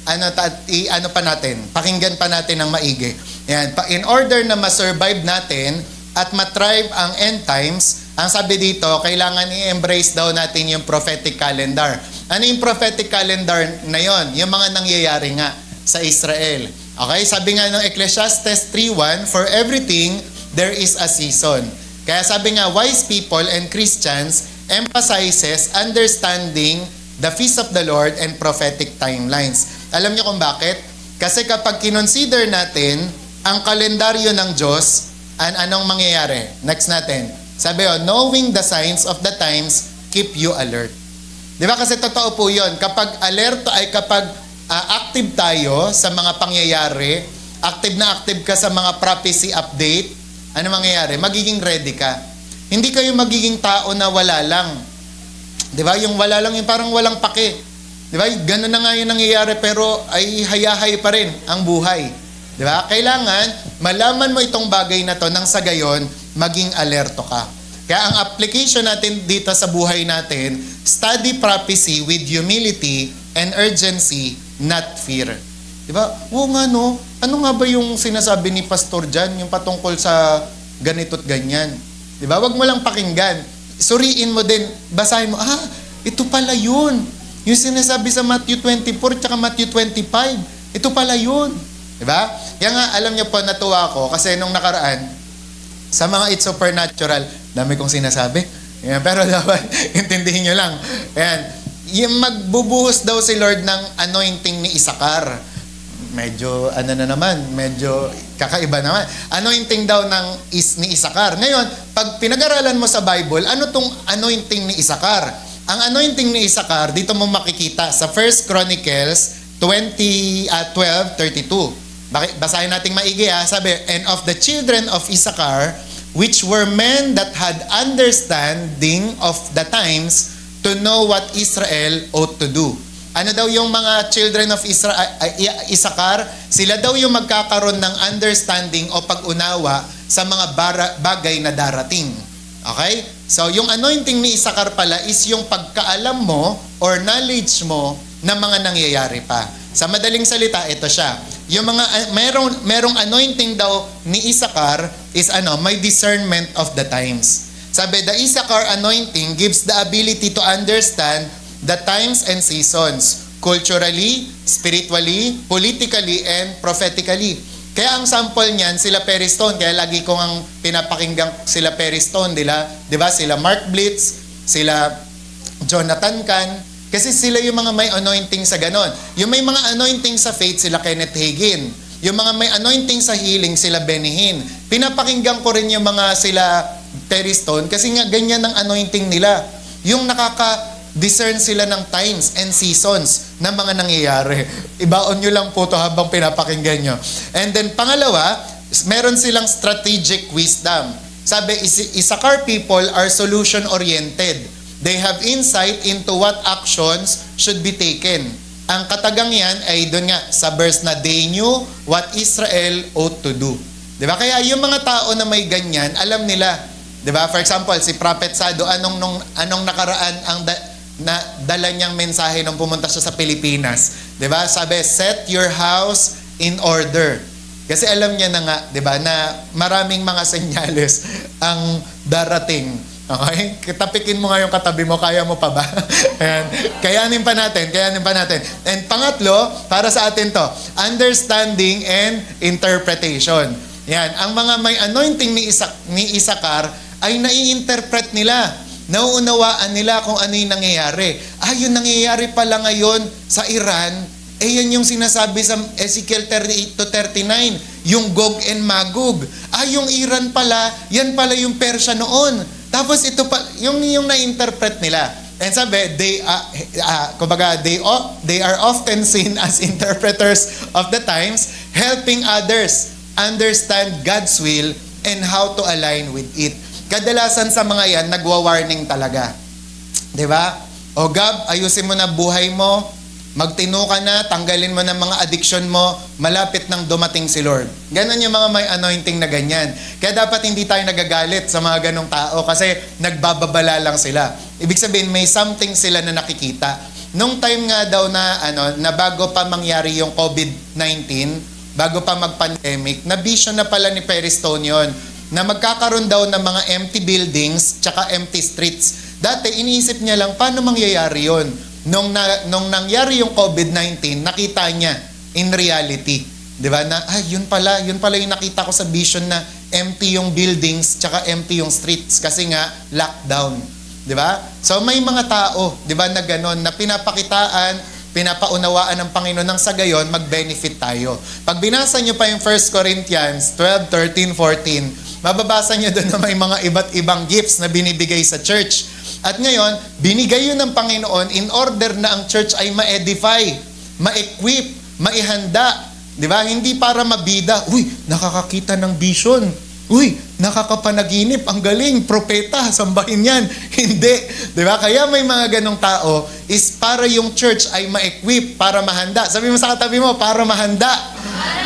S1: pa natin, pakinggan pa natin ng maigi. Ayan, in order na ma-survive natin at ma-thrive ang end times, ang sabi dito, kailangan i-embrace daw natin yung prophetic calendar. Ano yung prophetic calendar na yon? Yung mga nangyayari nga sa Israel. Okay? Sabi nga ng Ecclesiastes 3:1, for everything, there is a season. Kaya sabi nga, wise people and Christians emphasizes understanding the feast of the Lord and prophetic timelines. Alam niyo kung bakit? Kasi kapag kinonsider natin ang kalendaryo ng Diyos, anong mangyayari? Next natin. Sabi knowing the signs of the times, keep you alert. Di ba? Kasi totoo po yun. Kapag alerto ay kapag active tayo sa mga pangyayari, active ka sa mga prophecy update, ano mangyayari? Magiging ready ka. Hindi kayo magiging tao na wala lang. Di ba? Yung wala lang, yung parang walang pake. Di ba? Ganun na nga yung nangyayari pero ay hayahay pa rin ang buhay. Di ba? Kailangan malaman mo itong bagay na to nang sa gayon, maging alerto ka. Kaya ang application natin dito sa buhay natin, study prophecy with humility and urgency, not fear. Diba? Oo nga no, ano nga ba yung sinasabi ni Pastor Jan, yung patungkol sa ganito't ganyan? Diba? Wag mo lang pakinggan. Suriin mo din, basahin mo, ito pala yun. Yung sinasabi sa Matthew 24 tsaka Matthew 25, ito pala yun. Diba? Kaya nga, alam niyo po, natuwa ako kasi nung nakaraan, sa mga It's Supernatural, dami kong sinasabi. Ayan, pero dapat intindihin nyo lang. Ayan. yung magbubuhos daw si Lord ng anointing ni Isakar. Medyo, medyo kakaiba naman. Anointing daw ni Isakar. Ngayon, pag pinag-aralan mo sa Bible, ano tong anointing ni Isakar? Ang anointing ni Isakar, dito mo makikita sa 1 Chronicles 12:32. Basahin natin maigi ha. Sabi, and of the children of Isakar, which were men that had understanding of the times to know what Israel ought to do. Ano daw yung mga children of Isakar? Sila daw yung magkakaroon ng understanding o pag-unawa sa mga bagay na darating. Okay? So, yung anointing ni Isakar pala is yung pagkaalam mo or knowledge mo ng mga nangyayari pa. Sa madaling salita, ito siya. Yung mga merong anointing daw ni Isakar is may discernment of the times. Sabi, the Isakar anointing gives the ability to understand the times and seasons, culturally, spiritually, politically, and prophetically. Kaya ang sample niyan, sila Perry Stone. Kaya lagi ko ang pinapakinggan sila Perry Stone, di ba? Sila Mark Blitz, sila Jonathan Kahn. Kasi sila yung mga may anointing sa ganon. Yung may mga anointing sa faith, sila Kenneth Hagin. Yung mga may anointing sa healing, sila Benny Hinn. Pinapakinggan ko rin yung mga sila Perry Stone kasi nga ganyan ang anointing nila. Yung nakaka-discern sila ng times and seasons ng mga nangyayari. Ibaon nyo lang po to habang pinapakinggan nyo. And then pangalawa, meron silang strategic wisdom. Sabi, Isakar people are solution-oriented. They have insight into what actions should be taken. Ang katagang yan ay doon nga sa verse na they knew what Israel ought to do. Diba? Kaya yung mga tao na may ganyan, alam nila. Diba? For example, si Prophet Sado, anong nakaraan ang dala niyang mensahe nung pumunta siya sa Pilipinas? Diba? Sabi, set your house in order. Kasi alam niya na nga, diba, na maraming mga senyales ang darating. Okay? Tapikin mo nga yung katabi mo, kaya mo pa ba? Ayan. Kayanin pa natin. And pangatlo, para sa atin to, understanding and interpretation. Yan. Ang mga may anointing ni Isakar ay nai-interpret nila. Nauunawaan nila kung ano yung nangyayari. Yung nangyayari pala ngayon sa Iran, yan yung sinasabi sa Ezekiel 38-39, yung Gog and Magog. Yung Iran pala, yan pala yung Persia noon. Tapos ito pa, yung na-interpret nila. And sabi, they are often seen as interpreters of the times, helping others understand God's will and how to align with it. Kadalasan sa mga yan, nagwa-warning talaga. Diba? O Gab, ayusin mo na buhay mo, magtino ka na, tanggalin mo na mga addiction mo, malapit nang dumating si Lord. Ganon yung mga may anointing na ganyan. Kaya dapat hindi tayo nagagalit sa mga ganong tao kasi nagbababala lang sila. Ibig sabihin, may something sila na nakikita. Nung time nga daw na bago pa mangyari yung COVID-19, bago pa mag-pandemic, na vision na pala ni Perry Stone yun, na magkakaroon daw ng mga empty buildings tsaka empty streets. Dati, iniisip niya lang, paano mangyayari yun? Nung nangyari yung COVID-19, nakita niya in reality. Diba? Na, yun pala yung nakita ko sa vision na empty yung buildings tsaka empty yung streets kasi nga lockdown. Diba? So may mga tao, diba, na gano'n, na pinapakitaan, pinapaunawaan ng Panginoon ng sa gayon, mag-benefit tayo. Pag binasa nyo pa yung 1 Corinthians 12, 13, 14, mababasa nyo doon na may mga iba't ibang gifts na binibigay sa church. At ngayon, binigay yun ng Panginoon in order na ang church ay ma-edify, ma-equip, maihanda. Di ba? Hindi para mabida. Uy, nakakakita ng vision. Uy, nakakapanaginip. Ang galing, propeta, sambahin yan. Hindi. Di ba? Kaya may mga ganong tao is para yung church ay ma-equip, para mahanda. Sabi mo sa katabi mo, para mahanda.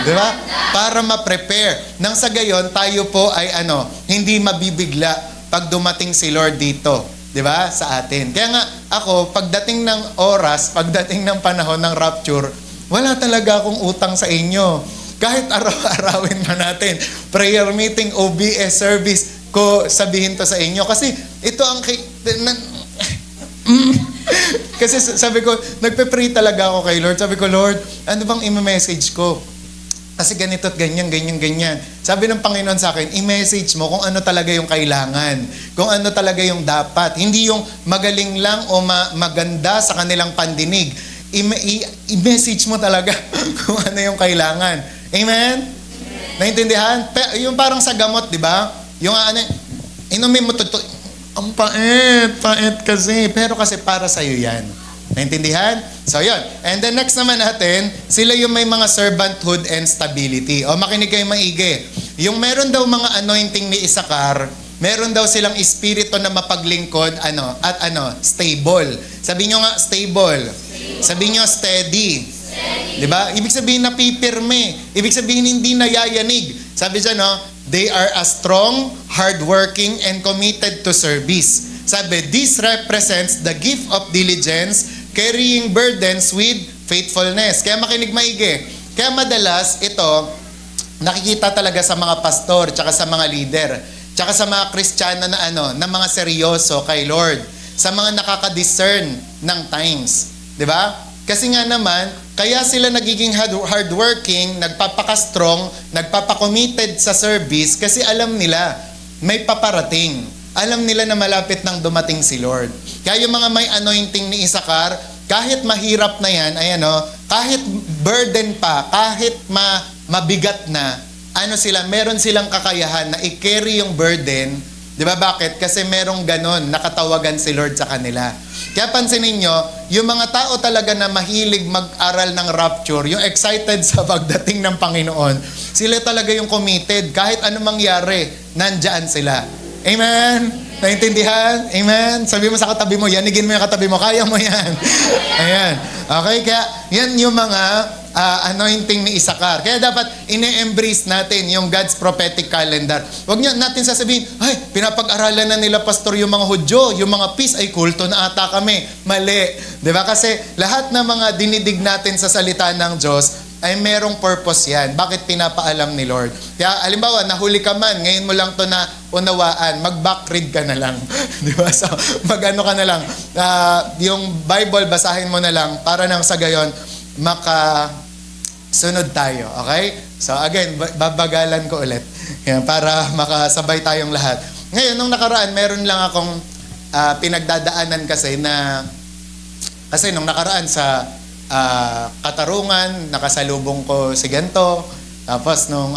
S1: Di ba? Para ma-prepare. Nang sa gayon, tayo po ay hindi mabibigla pag dumating si Lord dito. Diba? Sa atin. Kaya nga, ako, pagdating ng oras, pagdating ng panahon ng rapture, wala talaga akong utang sa inyo. Kahit araw-arawin pa natin, prayer meeting, OBS service, ko sabihin to sa inyo. Kasi ito ang... Kasi sabi ko, nagpe-pray talaga ako kay Lord. Sabi ko, Lord, ano bang i-message ko? Kasi ganito at ganyan, ganyan, ganyan. Sabi ng Panginoon sa akin, i-message mo kung ano talaga yung kailangan. Kung ano talaga yung dapat. Hindi yung magaling lang o maganda sa kanilang pandinig. I-message mo talaga kung ano yung kailangan. Amen? Naintindihan? Yung parang sa gamot, di ba? Yung inumin mo ang pait kasi. Pero kasi para sa'yo yan. Naintindihan? So, yun. And then next naman natin, sila yung may mga servanthood and stability. O, makinig kayo maigi. Yung meron daw mga anointing ni Isakar, meron daw silang espiritu na mapaglingkod, stable. Sabi nyo nga, stable. Sabi nyo, steady. Diba? Ibig sabihin napipirme. Ibig sabihin hindi nayayanig. Sabi dyan, they are a strong, hardworking, and committed to service. Sabi, this represents the gift of diligence, carrying burdens with faithfulness. Kaya makinig maigi. Kaya madalas ito, nakikita talaga sa mga pastor, tsaka sa mga leader, tsaka sa mga Kristiyano na mga seryoso kay Lord, sa mga nakaka-discern ng times. Diba? Kasi nga naman, kaya sila nagiging hardworking, nagpapaka-strong, nagpapaka-committed sa service kasi alam nila, may paparating. Alam nila na malapit nang dumating si Lord. Kaya yung mga may anointing ni Isakar, kahit mahirap na yan, kahit burden pa, kahit mabigat na, meron silang kakayahan na i-carry yung burden. Di ba bakit? Kasi merong ganon, nakatawagan si Lord sa kanila. Kaya pansinin nyo, yung mga tao talaga na mahilig mag-aral ng rapture, yung excited sa pagdating ng Panginoon, sila talaga yung committed. Kahit ano mangyari, nandyan sila. Amen? Naintindihan? Amen? Sabi mo sa katabi mo, yanigin mo yung katabi mo, kaya mo yan. Ayan. Okay? Kaya yan yung mga anointing ni Isakar. Kaya dapat ine-embrace natin yung God's prophetic calendar. Huwag niya natin sasabihin, ay, pinapag-aralan na nila pastor yung mga Hudyo, yung mga peace, ay kulto na ata kami. Mali. Diba? Kasi lahat ng mga dinidig natin sa salita ng Diyos, ay merong purpose yan. Bakit pinapaalam ni Lord? Kaya, alimbawa, nahuli ka man, ngayon mo lang to na unawaan, mag-backread ka na lang. Di ba? So, mag-ano ka na lang. Yung Bible, basahin mo na lang para nang sa gayon, makasunod tayo. Okay? So, again, babagalan ko ulit. Yan, para makasabay tayong lahat. Ngayon, nung nakaraan, meron lang akong pinagdadaanan kasi nung nakaraan sa Katarungan, nakasalubong ko si Gento. Tapos nung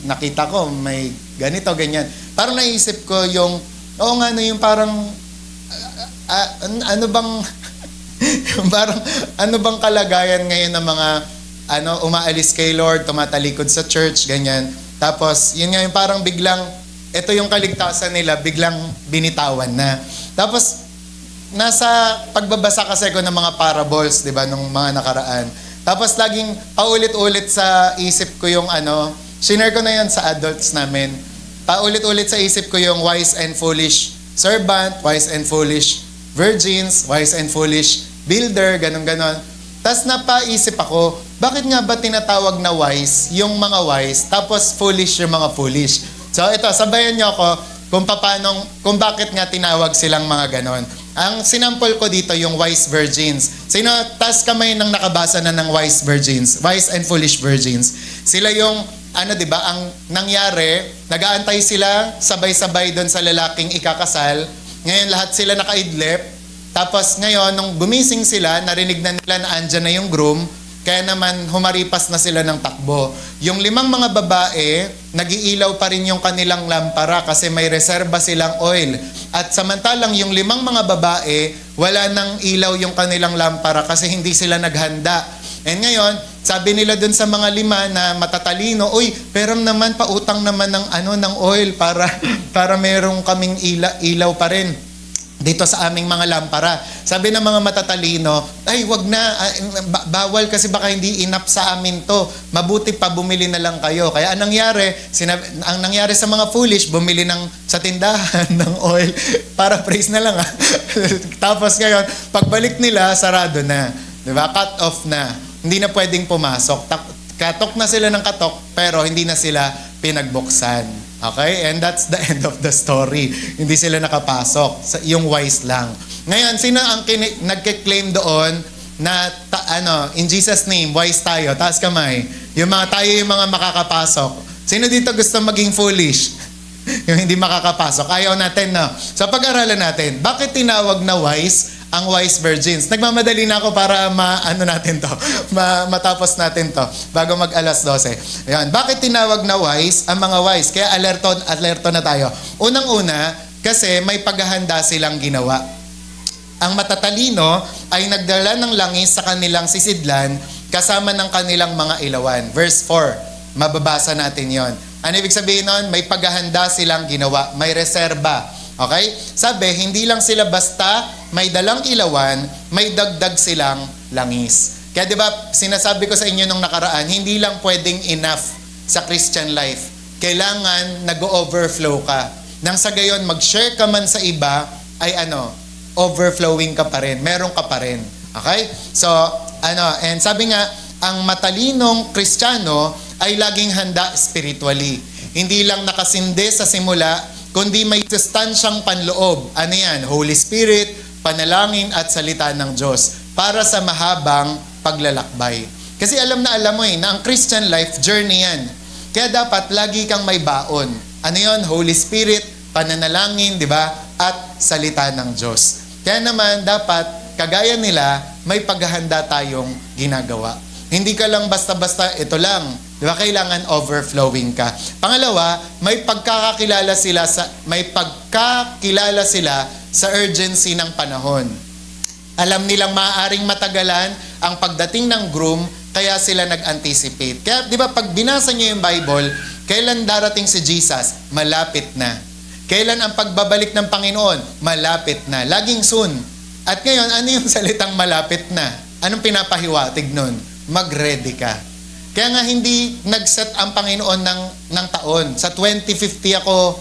S1: nakita ko may ganito, ganyan. Parang naisip ko yung, yung parang, ano bang kalagayan ngayon ng mga, umaalis kay Lord, tumatalikod sa church, ganyan. Tapos, yun nga yung parang biglang, ito yung kaligtasan nila, biglang binitawan na. Tapos, nasa pagbabasa kasi ko ng mga parables, di ba, nung mga nakaraan. Tapos laging paulit-ulit sa isip ko yung share ko na yan sa adults namin. Paulit-ulit sa isip ko yung wise and foolish servant, wise and foolish virgins, wise and foolish builder, ganon-ganon. Tapos napaisip ako, bakit nga ba tinatawag na wise yung mga wise, tapos foolish yung mga foolish? So ito, sabayan niyo ako kung bakit nga tinawag silang mga ganon. Ang sinampol ko dito yung wise virgins. Sino, taas kamay nang nakabasa na ng wise virgins, wise and foolish virgins. Sila yung, diba, ang nangyari, nag-aantay sila sabay-sabay doon sa lalaking ikakasal. Ngayon lahat sila nakaidlip. Tapos ngayon, nung gumising sila, narinig na nila na andyan na yung groom, kaya naman humaripas na sila ng takbo. Yung 5 mga babae, nag-iilaw pa rin yung kanilang lampara kasi may reserba silang oil. At samantalang yung 5 mga babae, wala nang ilaw yung kanilang lampara kasi hindi sila naghanda. And ngayon, sabi nila dun sa mga 5 na matatalino, uy, pero naman pautang naman ng oil para merong kaming ilaw pa rin dito sa aming mga lampara. Sabi ng mga matatalino, ay wag na, bawal kasi baka hindi enough sa amin to. Mabuti pa bumili na lang kayo. Kaya ang nangyari sa mga foolish, bumili sa tindahan ng oil para praise na lang. Tapos ngayon, pagbalik nila, sarado na. Diba? Cut off na. Hindi na pwedeng pumasok. Katok na sila ng katok, pero hindi na sila pinagbuksan. Okay? And that's the end of the story. Hindi sila nakapasok. Yung wise lang. Ngayon, sino ang nagke-claim doon in Jesus name, wise tayo. Taas kamay. Tayo yung mga makakapasok. Sino dito gusto maging foolish? Yung hindi makakapasok. Ayaw natin, no? So pag-aralan natin, bakit tinawag na wise ang wise virgins? Nagmamadali na ako para matapos natin to bago mag 12:00. Ayan. Bakit tinawag na wise ang mga wise? Kaya alerto na tayo. Unang-una, kasi may paghahanda silang ginawa. Ang matatalino ay nagdala ng langis sa kanilang sisidlan kasama ng kanilang mga ilawan. Verse 4, mababasa natin yon. Ano ibig sabihin nun? May paghahanda silang ginawa. May reserba. Okay? Sabi, hindi lang sila basta may dalang ilawan, may dagdag silang langis. Kaya di ba, sinasabi ko sa inyo nung nakaraan, hindi lang pwedeng enough sa Christian life. Kailangan nag-overflow ka. Nang sa gayon, mag-share ka man sa iba, ay overflowing ka pa rin. Meron ka pa rin. Okay? So, and sabi nga, ang matalinong Kristiyano ay laging handa spiritually. Hindi lang nakasindi sa simula, kundi may sustansyang panloob. Ano yan? Holy Spirit, panalangin at salita ng Diyos para sa mahabang paglalakbay. Kasi alam mo na ang Christian life, journey yan. Kaya dapat lagi kang may baon. Ano yon? Holy Spirit, pananalangin, di ba? At salita ng Diyos. Kaya naman, dapat, kagaya nila, may paghahanda tayong ginagawa. Hindi ka lang basta-basta, ito lang. Di ba? Kailangan overflowing ka. Pangalawa, may pagkakakilala sila sa urgency ng panahon. Alam nilang maaaring matagalan ang pagdating ng groom, kaya sila nag-anticipate. Kaya, di ba, pag binasa niyo yung Bible, kailan darating si Jesus? Malapit na. Kailan ang pagbabalik ng Panginoon? Malapit na. Laging soon. At ngayon, ano yung salitang malapit na? Anong pinapahiwatig nun? Mag-ready ka. Kaya nga hindi nag-set ang Panginoon ng taon. Sa 2050 ako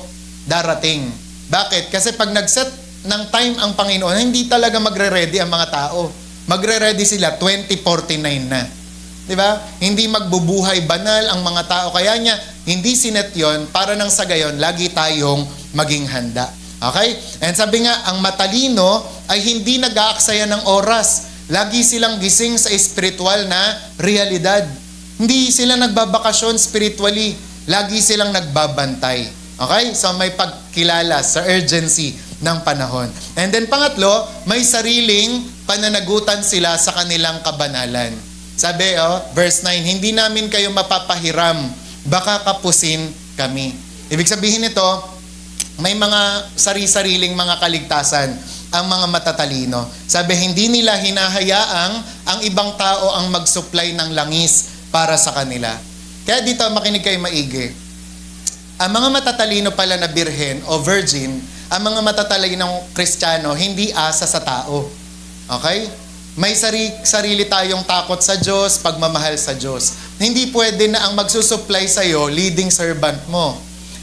S1: darating. Bakit? Kasi pag nag-set ng time ang Panginoon, hindi talaga magre-ready ang mga tao. Magre-ready sila 2049 na. Diba? Hindi magbubuhay banal ang mga tao. Kaya niya, hindi sinet yon para nang sa gayon, lagi tayong maging handa. Okay? And sabi nga, ang matalino ay hindi nag-aaksaya ng oras. Lagi silang gising sa spiritual na realidad. Hindi sila nagbabakasyon spiritually. Lagi silang nagbabantay. Okay? So may pagkilala sa urgency ng panahon. And then pangatlo, may sariling pananagutan sila sa kanilang kabanalan. Sabi, verse 9, hindi namin kayo mapapahiram, baka kapusin kami. Ibig sabihin nito, may mga sari-sariling mga kaligtasan ang mga matatalino. Sabi, hindi nila hinahayaang ang ibang tao ang mag-supply ng langis para sa kanila. Kaya dito, makinig kayo maigi. Ang mga matatalino pala na birhen o virgin, ang mga matatalinong Kristiyano, hindi asa sa tao. Okay? May sarili tayong takot sa Diyos, pagmamahal sa Diyos. Hindi pwede na ang magsusupply sa'yo, leading servant mo.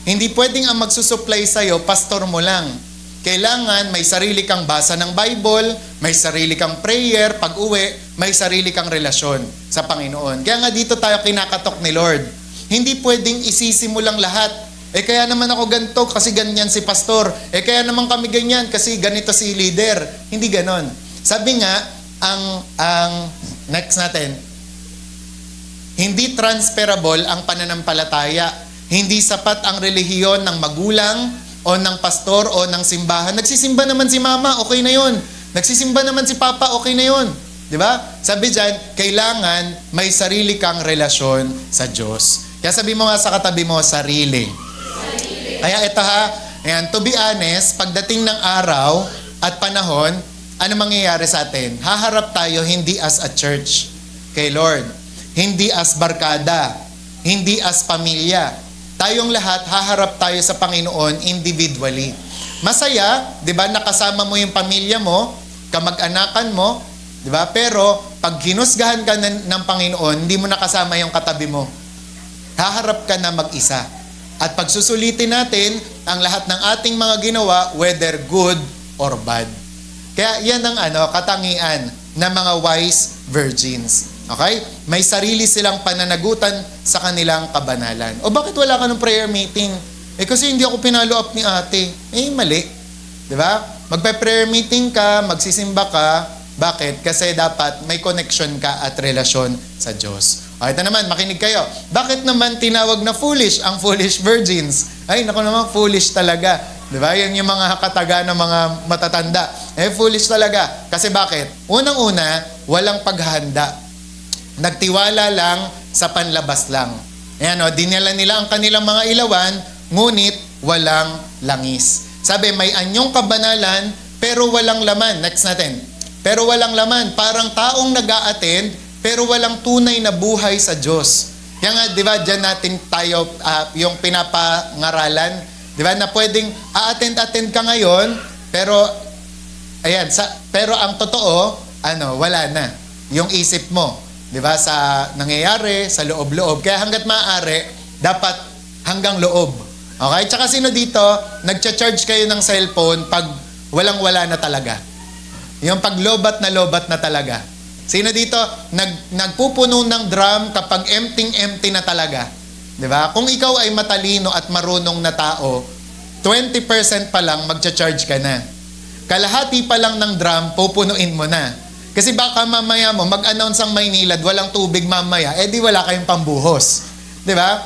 S1: Hindi pwedeng ang magsusupply sa'yo, pastor mo lang. Kailangan may sarili kang basa ng Bible, may sarili kang prayer, pag-uwi, may sarili kang relasyon sa Panginoon. Kaya nga dito tayo kinakatok ni Lord. Hindi pwedeng isisi mo lang lahat. Kaya naman ako ganito kasi ganyan si pastor. Kaya naman kami ganyan kasi ganito si leader. Hindi ganon. Sabi nga, ang next natin, hindi transferable ang pananampalataya. Hindi sapat ang relihiyon ng magulang o ng pastor o ng simbahan. Nagsisimba naman si mama, okay na yon. Nagsisimba naman si papa, okay na yon. Di ba? Sabi dyan, kailangan may sarili kang relasyon sa Diyos. Kaya sabi mo nga sa katabi mo, sarili. Kaya ito ayan, to be honest, pagdating ng araw at panahon, ano mangyayari sa atin? Haharap tayo hindi as a church kay Lord. Hindi as barkada. Hindi as pamilya. Tayong lahat, haharap tayo sa Panginoon individually. Masaya, di ba, nakasama mo yung pamilya mo, kamag-anakan mo, di ba? Pero, pag hinusgahan ka ng Panginoon, hindi mo nakasama yung katabi mo. Haharap ka na mag-isa. At pagsusulitin natin ang lahat ng ating mga ginawa, whether good or bad. Kaya yan ang katangian ng mga wise virgins. Okay? May sarili silang pananagutan sa kanilang kabanalan. O bakit wala ka ng prayer meeting? Kasi hindi ako pinalo up ni ate. Mali. Diba? Magpe-prayer meeting ka, magsisimba ka, Bakit? Kasi dapat may connection ka at relasyon sa Diyos. O, ito naman, makinig kayo. Bakit naman tinawag na foolish ang foolish virgins? Ay, naku naman, foolish talaga. Diba? Yan yung mga kataga ng mga matatanda. Foolish talaga. Kasi bakit? Unang-una, walang paghahanda. Nagtiwala lang sa panlabas lang. Ayan, dinala nila ang kanilang mga ilawan, ngunit walang langis. Sabi, may anyong kabanalan, pero walang laman. Next natin. Pero walang laman. Parang taong nag-a-attend, pero walang tunay na buhay sa Diyos. Kaya nga, di ba, dyan natin tayo, yung pinapangaralan, di ba, na pwedeng a-attend ka ngayon, pero, ayan, pero ang totoo, wala na. Yung isip mo, di ba, sa nangyayari, sa loob-loob. Kaya hanggat maaari, dapat hanggang loob. Okay? Tsaka sino dito, nagcha-charge kayo ng cellphone pag walang-wala na talaga? Yung pag lobat na talaga. Sino dito, nagpupuno ng drum kapag empty na talaga? Diba? Kung ikaw ay matalino at marunong na tao, 20% pa lang magcha-charge ka na. Kalahati pa lang ng drum, pupunuin mo na. Kasi baka mamaya mo, mag-announce ang Maynilad, walang tubig mamaya, di wala kayong pambuhos. Diba?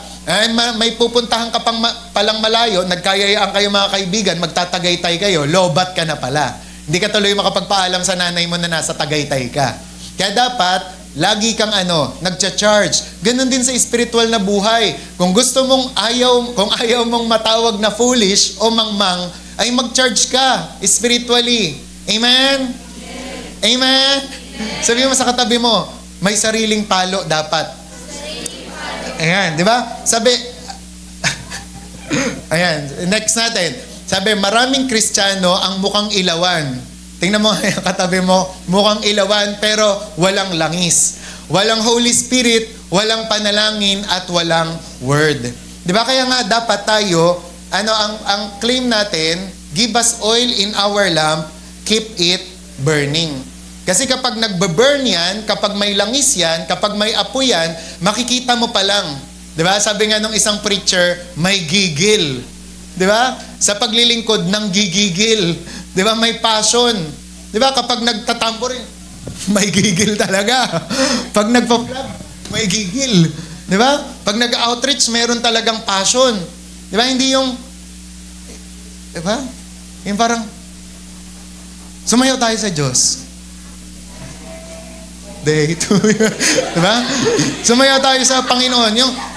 S1: May pupuntahan ka palang malayo, nagkayayaan kayo mga kaibigan, magtatagaytay kayo, lobat ka na pala. Hindi ka tuloy makapagpaalam sa nanay mo na nasa Tagaytay ka. Kaya dapat, lagi kang nagcha-charge. Ganon din sa spiritual na buhay. Kung gusto mong ayaw mong matawag na foolish o mangmang, ay mag-charge ka spiritually. Amen? Amen? Sabi mo sa katabi mo, may sariling palo dapat. Ayan, di ba? Sabi, ayan, next natin. Sabi, maraming Kristiyano ang mukhang ilawan. Tingnan mo, katabi mo, mukhang ilawan pero walang langis. Walang Holy Spirit, walang panalangin at walang Word. Di ba? Kaya nga dapat tayo, ang claim natin, give us oil in our lamp, keep it burning. Kasi kapag nagbe-burn yan, kapag may langis yan, kapag may apoy yan, makikita mo pa lang. Diba? Sabi nga nung isang preacher, may gigil. Diba? Sa paglilingkod ng gigigil. Diba? May passion. Diba? Kapag nagtatampo rin, may gigil talaga. Pag nagpa-vlog, may gigil. Diba? Pag nag-outreach, meron talagang passion. Diba? Hindi yung, diba? Yung parang, sumayaw tayo sa Diyos. Day 2. Diba? Sumayaw tayo sa Panginoon.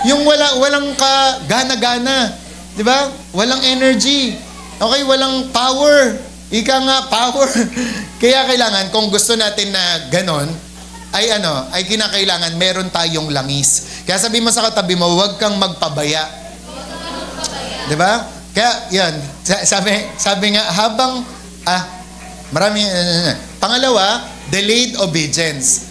S1: Yung walang gana-gana. Diba? Walang energy. Okay? Walang power. Ika nga, power. Kaya kailangan, kung gusto natin na ganon, ay kinakailangan meron tayong langis. Kaya sabi mo sa katabi mo, huwag kang magpabaya. Diba? Kaya, yan. Sabi nga, habang, pangalawa, delayed obedience.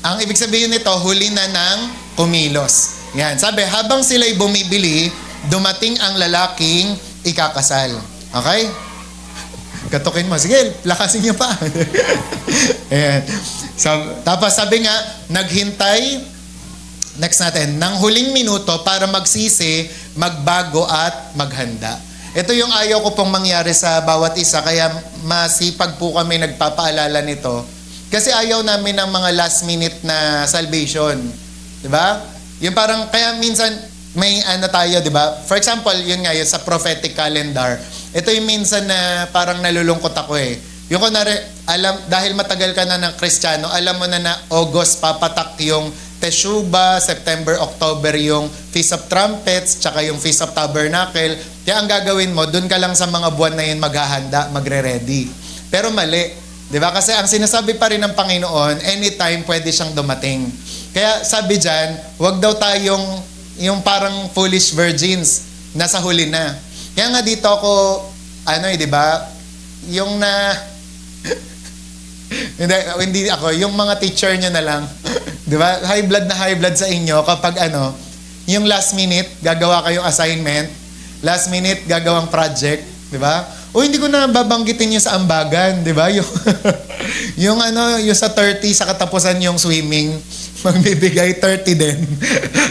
S1: Ang ibig sabihin nito, huli na ng kumilos. Yan. Sabi, habang sila'y bumibili, dumating ang lalaking ikakasal. Okay? Katukin mo. Sige, lakasin niyo pa. Ayan. Tapos sabi nga, naghintay, next natin, ng huling minuto para magsisi, magbago at maghanda. Ito yung ayaw ko pong mangyari sa bawat isa, kaya masipag po kami nagpapaalala nito. Kasi ayaw namin ng mga last minute na salvation. Diba? Yung parang, kaya minsan, may tayo, diba? For example, yun nga, yun sa prophetic calendar. Ito yung minsan na parang nalulungkot ako eh. Yung kunwari, dahil matagal ka na ng Kristiyano, alam mo na August papatak yung Teshuvah, September, October yung Feast of Trumpets, tsaka yung Feast of Tabernacle. Kaya ang gagawin mo, dun ka lang sa mga buwan na yun maghahanda, magre-ready. Pero mali. Diba? Kasi ang sinasabi pa rin ng Panginoon, anytime pwede siyang dumating. Kaya sabi dyan, wag daw tayong yung parang foolish virgins, nasa huli na. Kaya nga dito ako, diba? Yung hindi ako, yung mga teacher nyo na lang. Diba? High blood sa inyo kapag yung last minute, gagawa kayong assignment, last minute, gagawang project, diba? O hindi ko na babanggitin yung sa ambagan, di ba? Yung sa 30 sa katapusan yung swimming, magbibigay 30 din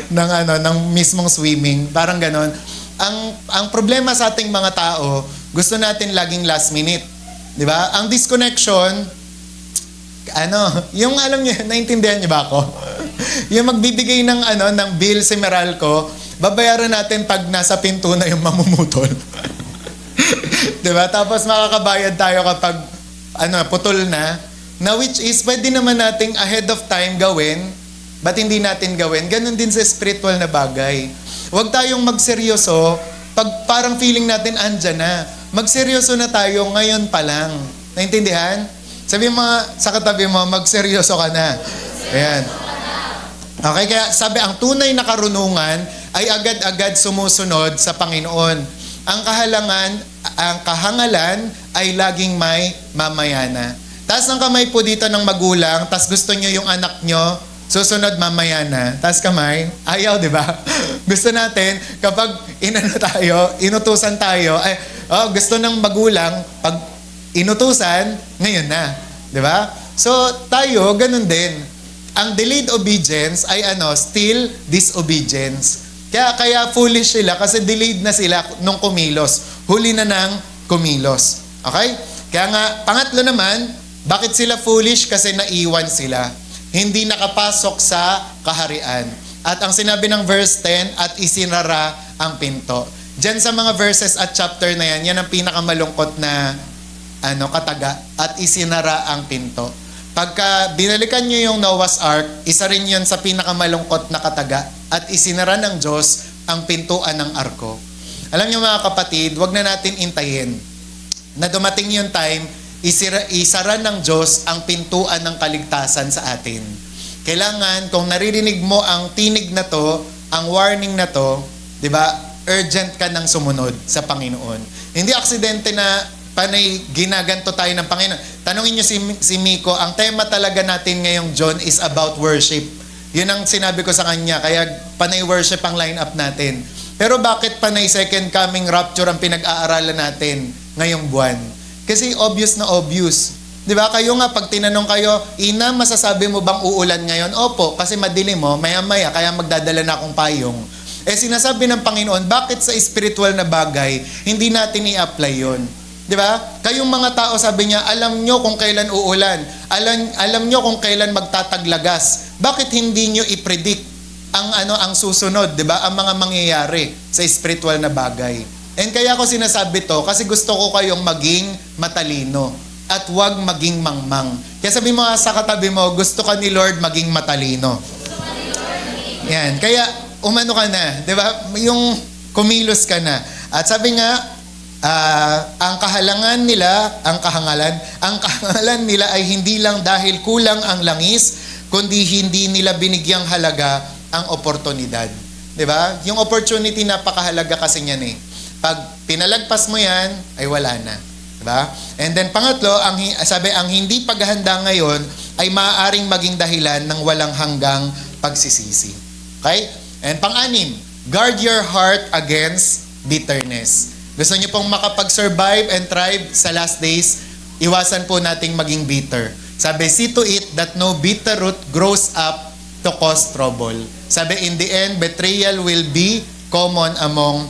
S1: ng mismong swimming, parang ganon. Ang problema sa ating mga tao, gusto natin laging last minute, di ba? Ang disconnection, yung alam niyo, naintindihan niyo ba ako? Yung magbibigay ng ng bill si Meralco, babayaran natin pag nasa pinto na yung mamumutol. 'Di ba? Tapos makakabayad tayo kapag putol na which is pwede naman nating ahead of time gawin, ba't hindi natin gawin? Ganun din sa spiritual na bagay. Huwag tayong magseryoso pag parang feeling natin andyan na. Magseryoso na tayo ngayon pa lang. Naintindihan? Sabi mo sa katabi mo, magseryoso ka na. Ayan. Okay, kaya sabi, ang tunay na karunungan ay agad-agad sumusunod sa Panginoon. Ang kahangalan ay laging may mamayana. Taas ng kamay po dito ng magulang, tas gusto nyo yung anak nyo, susunod mamayana. Taas kamay, ayaw, di ba? Gusto natin, kapag inutusan tayo, gusto ng magulang, pag inutusan, ngayon na. Di ba? So, tayo, ganun din. Ang delayed obedience ay still disobedience. Kaya foolish sila kasi delayed na sila nung kumilos. Huli na ng kumilos. Okay? Kaya nga, pangatlo naman, bakit sila foolish? Kasi naiwan sila. Hindi nakapasok sa kaharian. At ang sinabi ng verse 10, at isinara ang pinto. Diyan sa mga verses at chapter na yan ang pinakamalungkot na kataga. At isinara ang pinto. Pagka binalikan nyo yung Noah's Ark, isa rin yun sa pinakamalungkot na kataga. At isinara ng Diyos ang pintuan ng arko. Alam nyo mga kapatid, wag na natin intayin na dumating yung time, isara ng Diyos ang pintuan ng kaligtasan sa atin. Kailangan, kung naririnig mo ang tinig na to, ang warning na to, di ba, urgent ka nang sumunod sa Panginoon. Hindi aksidente na panay ginaganto tayo ng Panginoon. Tanungin niyo si Miko, ang tema talaga natin ngayong John is about worship. Yun ang sinabi ko sa kanya, kaya panay worship ang lineup natin. Pero bakit panay second coming rapture ang pinag-aaralan natin ngayong buwan? Kasi obvious na obvious. Di ba? Kayo nga, pag tinanong kayo, Ina, masasabi mo bang uulan ngayon? Opo, kasi madilim mo, maya-maya, kaya magdadala na akong payong. Sinasabi ng Panginoon, bakit sa spiritual na bagay, hindi natin i-apply yun? Di ba? Kayong mga tao, sabi niya, alam nyo kung kailan uulan. Alam nyo kung kailan magtataglagas. Bakit hindi nyo i-predict ang susunod, di ba? Ang mga mangyayari sa spiritual na bagay. And kaya ko sinasabi to kasi gusto ko kayong maging matalino at huwag maging mangmang. Kaya sabi mo sa katabi mo, gusto ka ni Lord maging matalino. Yan. Kaya umano ka na, 'di ba? Yung kumilos ka na. At sabi nga, ang kahangalan nila ay hindi lang dahil kulang ang langis, kundi hindi nila binigyang halaga ang oportunidad. 'Di ba? Yung opportunity napakahalaga kasi niyan eh. Pag pinalagpas mo yan, ay wala na. Diba? And then pangatlo, ang hindi paghahanda ngayon ay maaaring maging dahilan ng walang hanggang pagsisisi. Okay? And pang-anim, guard your heart against bitterness. Gusto niyo pong makapag-survive and thrive sa last days, iwasan po nating maging bitter. Sabi, see to it that no bitter root grows up to cause trouble. Sabi, in the end, betrayal will be common among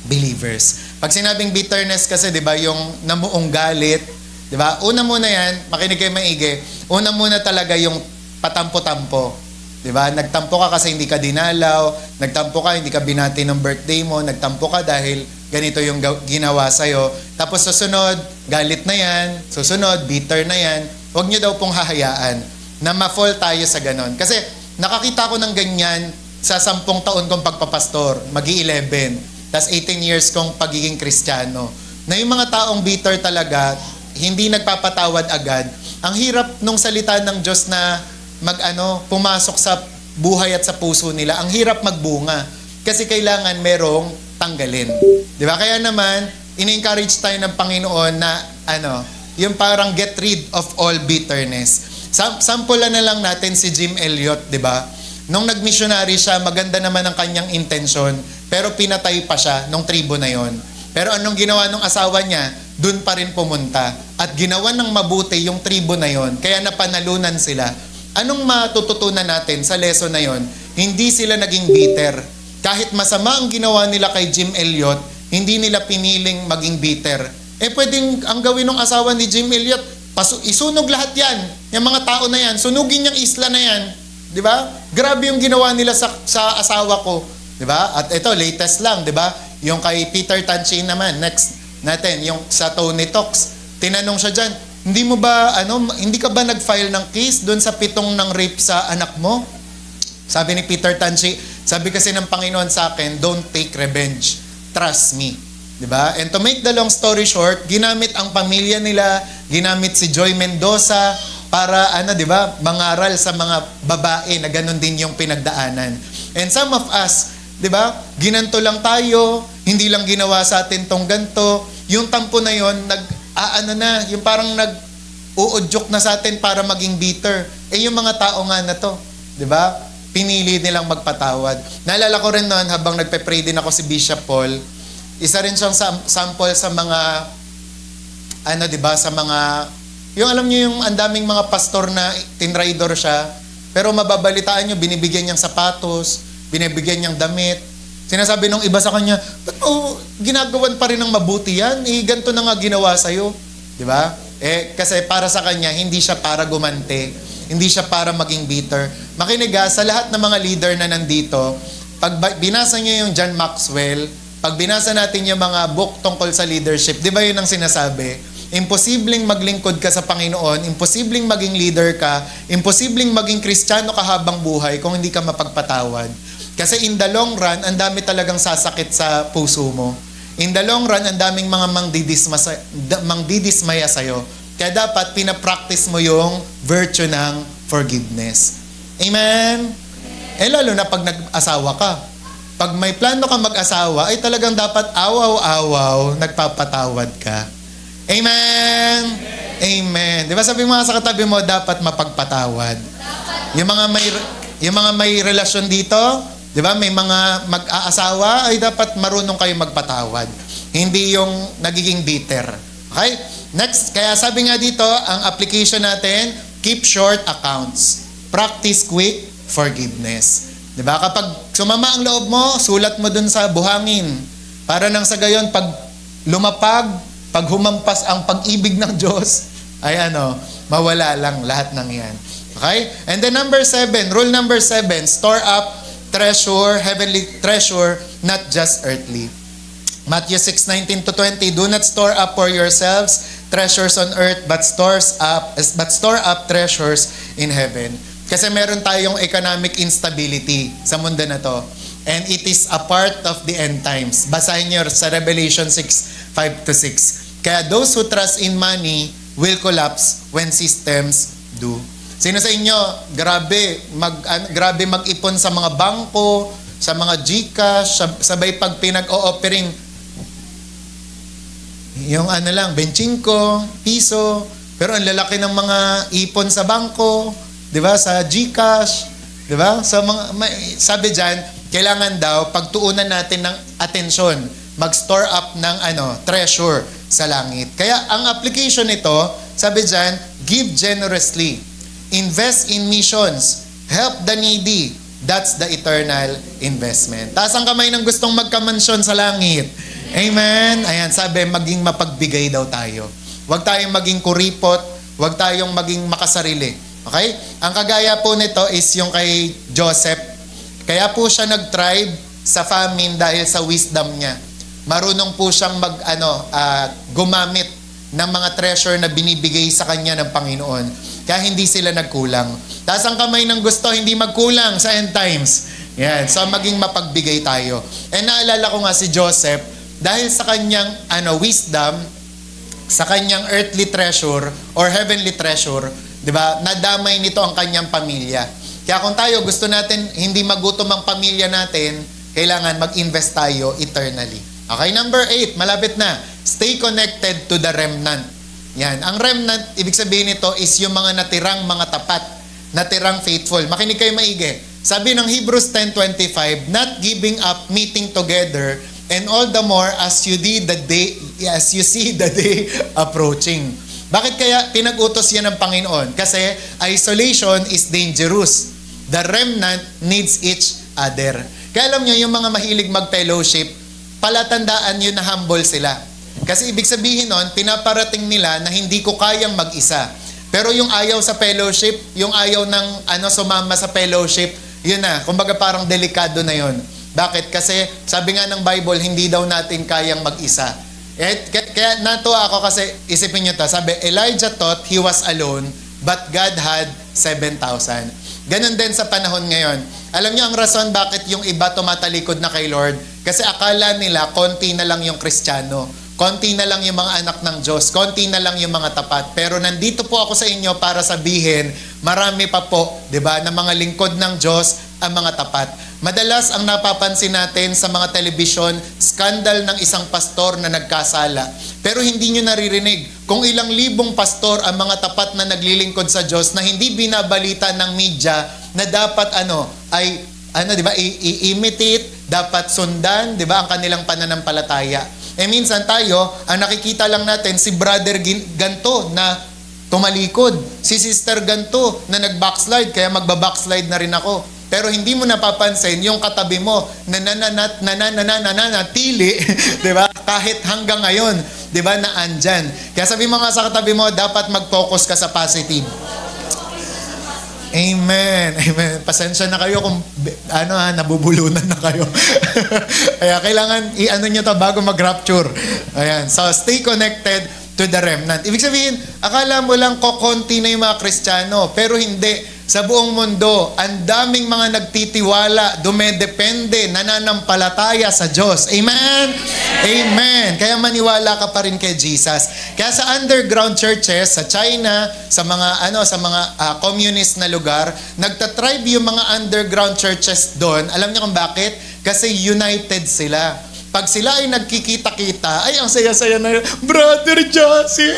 S1: believers. Pag sinabing bitterness kasi, 'di ba, yung namuong galit, 'di ba? Una muna 'yan, makinig kayo maigi. Una muna talaga yung patampo-tampo. 'Di ba? Nagtampo ka kasi hindi ka dinalaw, nagtampo ka hindi ka binati ng birthday mo, nagtampo ka dahil ganito yung ginawa sa iyo. Tapos susunod, galit na 'yan, susunod bitter na 'yan. Huwag niyo daw pong hahayaan na ma-fall tayo sa ganon. Kasi nakakita ko ng ganyan sa 10 taon kong pagpapastor, magi-11. Tas 18 years kong pagiging Kristiyano. Na yung mga taong bitter talaga, hindi nagpapatawad agad. Ang hirap nung salita ng Diyos na pumasok sa buhay at sa puso nila. Ang hirap magbunga. Kasi kailangan merong tanggalin. Di ba? Kaya naman, in-encourage tayo ng Panginoon na yung parang get rid of all bitterness. Sampulan na lang natin si Jim Elliot, di ba? Nung nag-missionary siya, maganda naman ang kanyang intention, pero pinatay pa siya nung tribo na yon. Pero anong ginawa ng asawa niya? Dun pa rin pumunta. At ginawa ng mabuti yung tribo na yon, kaya napanalunan sila. Anong matututunan natin sa lesson na yon? Hindi sila naging bitter. Kahit masama ang ginawa nila kay Jim Elliot, hindi nila piniling maging bitter. Pwedeng ang gawin ng asawa ni Jim Elliot, isunog lahat yan. Yung mga tao na yan, sunugin yung isla na yan. Di ba? Grabe yung ginawa nila sa asawa ko. Di ba? At ito, latest lang, di ba? Yung kay Peter Tanchin naman, next natin, yung sa Tony Talks. Tinanong siya dyan, hindi ka ba nag-file ng case doon sa 7 ng rape sa anak mo? Sabi ni Peter Tanchin, sabi kasi ng Panginoon sa akin, don't take revenge. Trust me. Diba? And to make the long story short, ginamit ang pamilya nila, ginamit si Joy Mendoza para diba, mangaral sa mga babae na ganun din yung pinagdaanan. And some of us, diba, ginanto lang tayo, hindi lang ginawa sa atin tong ganto. Yung tampo na yon, yung parang nag-uudyok na sa atin para maging bitter. Yung mga tao nga na to, diba? Pinili nilang magpatawad. Naalala ko rin noon habang nagpe-pray din ako si Bishop Paul, isa rin siyang sample sa mga diba, sa mga yung alam niyo yung andaming mga pastor na tinraidor siya, pero mababalitaan niyo binibigyan niyang sapatos, binibigyan niyang damit. Sinasabi nung iba sa kanya, ginagawan pa rin ng mabuti yan, ganito na nga ginawa sa'yo. Diba? Kasi para sa kanya, hindi siya para gumante, hindi siya para maging bitter. Makinig sa lahat ng mga leader na nandito, pag binasa niyo yung John Maxwell, pag binasa natin yung mga book tungkol sa leadership, di ba yun ang sinasabi? Imposibleng maglingkod ka sa Panginoon, imposibleng maging leader ka, imposibleng maging Kristiyano ka habang buhay kung hindi ka mapagpatawad. Kasi in the long run, ang dami talagang sasakit sa puso mo. In the long run, ang daming mga mangdidismaya sa'yo. Kaya dapat pinapractice mo yung virtue ng forgiveness. Amen? Lalo na pag nag-asawa ka. Pag may plano ka mag-asawa, ay talagang dapat awaw-awaw, nagpapatawad ka. Amen? Amen. Di ba sabi mo sa katabi mo, dapat mapagpatawad. Yung mga may relasyon dito, di ba, may mga mag-aasawa, ay dapat marunong kayo magpatawad. Hindi yung nagiging bitter. Okay? Next, kaya sabi nga dito, ang application natin, keep short accounts. Practice quick forgiveness. Di ba? Kapag sumama ang loob mo, sulat mo dun sa buhangin. Para nang sa gayon, pag lumapag, pag humampas ang pag-ibig ng Diyos, ay mawala lang lahat ng yan. Okay? And then rule number 7, store up treasure, heavenly treasure, not just earthly. Matthew 6:19-20, do not store up for yourselves treasures on earth, but store up treasures in heaven. Kasi meron tayong economic instability sa mundo na to. And it is a part of the end times. Basahin niyo sa Revelation 6:5-6. Kaya those who trust in money will collapse when systems do. Sino sa inyo, grabe mag-ipon sa mga bangko, sa mga GCash, sabay pag pinag-o-offering, yung 25 piso, pero ang lalaki ng mga ipon sa bangko, di ba, sa GCash, di ba? Sabi dyan, kailangan daw pagtuunan natin ng atensyon, mag-store up ng treasure sa langit. Kaya ang application nito, sabi dyan, give generously. Invest in missions. Help the needy. That's the eternal investment. Taas ang kamay ng gustong magkamansyon sa langit. Amen? Ayan, sabi, maging mapagbigay daw tayo. Huwag tayong maging kuripot. Huwag tayong maging makasarili. Okay? Ang kagaya po nito is yung kay Joseph. Kaya po siya nag-thrive sa famine dahil sa wisdom niya. Marunong po siyang gumamit ng mga treasure na binibigay sa kanya ng Panginoon. Kaya hindi sila nagkulang. Taas ang kamay ng gusto, hindi magkulang sa end times. Yan. So, maging mapagbigay tayo. And naalala ko nga si Joseph, dahil sa kanyang wisdom, sa kanyang earthly treasure or heavenly treasure, di ba, nadamay nito ang kanyang pamilya. Kaya kung tayo gusto natin hindi magutom ang pamilya natin, kailangan mag-invest tayo eternally. Okay, number 8, malapit na. Stay connected to the remnant. Yan. Ang remnant, ibig sabihin nito is yung mga natirang mga tapat, natirang faithful. Makinig kayo maigi. Sabi ng Hebrews 10:25, not giving up meeting together, and all the more as you see the day approaching. Bakit kaya pinag-utos yan ng Panginoon? Kasi isolation is dangerous. The remnant needs each other. Kaya alam nyo, yung mga mahilig mag-fellowship, palatandaan yun na humble sila. Kasi ibig sabihin nun, pinaparating nila na hindi ko kayang mag-isa. Pero yung ayaw sa fellowship, yung ayaw ng sumama sa fellowship, yun na, kumbaga parang delikado na yun. Bakit? Kasi sabi nga ng Bible, hindi daw natin kayang mag-isa. Kaya natuwa ako kasi isipin nyo to, sabi, Elijah thought he was alone, but God had 7,000. Ganon din sa panahon ngayon. Alam nyo ang rason bakit yung iba tumatalikod na kay Lord? Kasi akala nila konti na lang yung Kristiyano. Konti na lang yung mga anak ng Diyos. Konti na lang yung mga tapat. Pero nandito po ako sa inyo para sabihin, marami pa po, di ba, na mga lingkod ng Diyos ang mga tapat. Madalas ang napapansin natin sa mga telebisyon, skandal ng isang pastor na nagkasala. Pero hindi nyo naririnig kung ilang libong pastor ang mga tapat na naglilingkod sa Diyos na hindi binabalita ng media na dapat di ba, i-imitate, dapat sundan, di ba, ang kanilang pananampalataya. Minsan tayo, ang nakikita lang natin, si brother ganto na tumalikod. Si sister ganto na nag-backslide, kaya magba-backslide na rin ako. Pero hindi mo napapansin yung katabi mo nananatili, di ba? Kahit hanggang ngayon, di ba, na andyan. Kaya sabi mo nga sa katabi mo, dapat mag-focus ka sa positive. Amen. Amen. Pasensya na kayo kung nabubulunan na kayo. Kaya kailangan nyo to bago mag-rapture. Ayan. So, stay connected to the remnant. Ibig sabihin, akala mo lang kokonti na yung mga Kristiyano, pero hindi. Sa buong mundo, ang daming mga nagtitiwala, dumedepende, nananampalataya sa Diyos. Amen? Amen. Kaya maniwala ka pa rin kay Jesus. Kaya sa underground churches, sa China, sa mga communist na lugar, nagtatribe yung mga underground churches doon. Alam niyo kung bakit? Kasi united sila. Pag sila ay nagkikita-kita, ay ang saya-saya na yun, Brother Josie,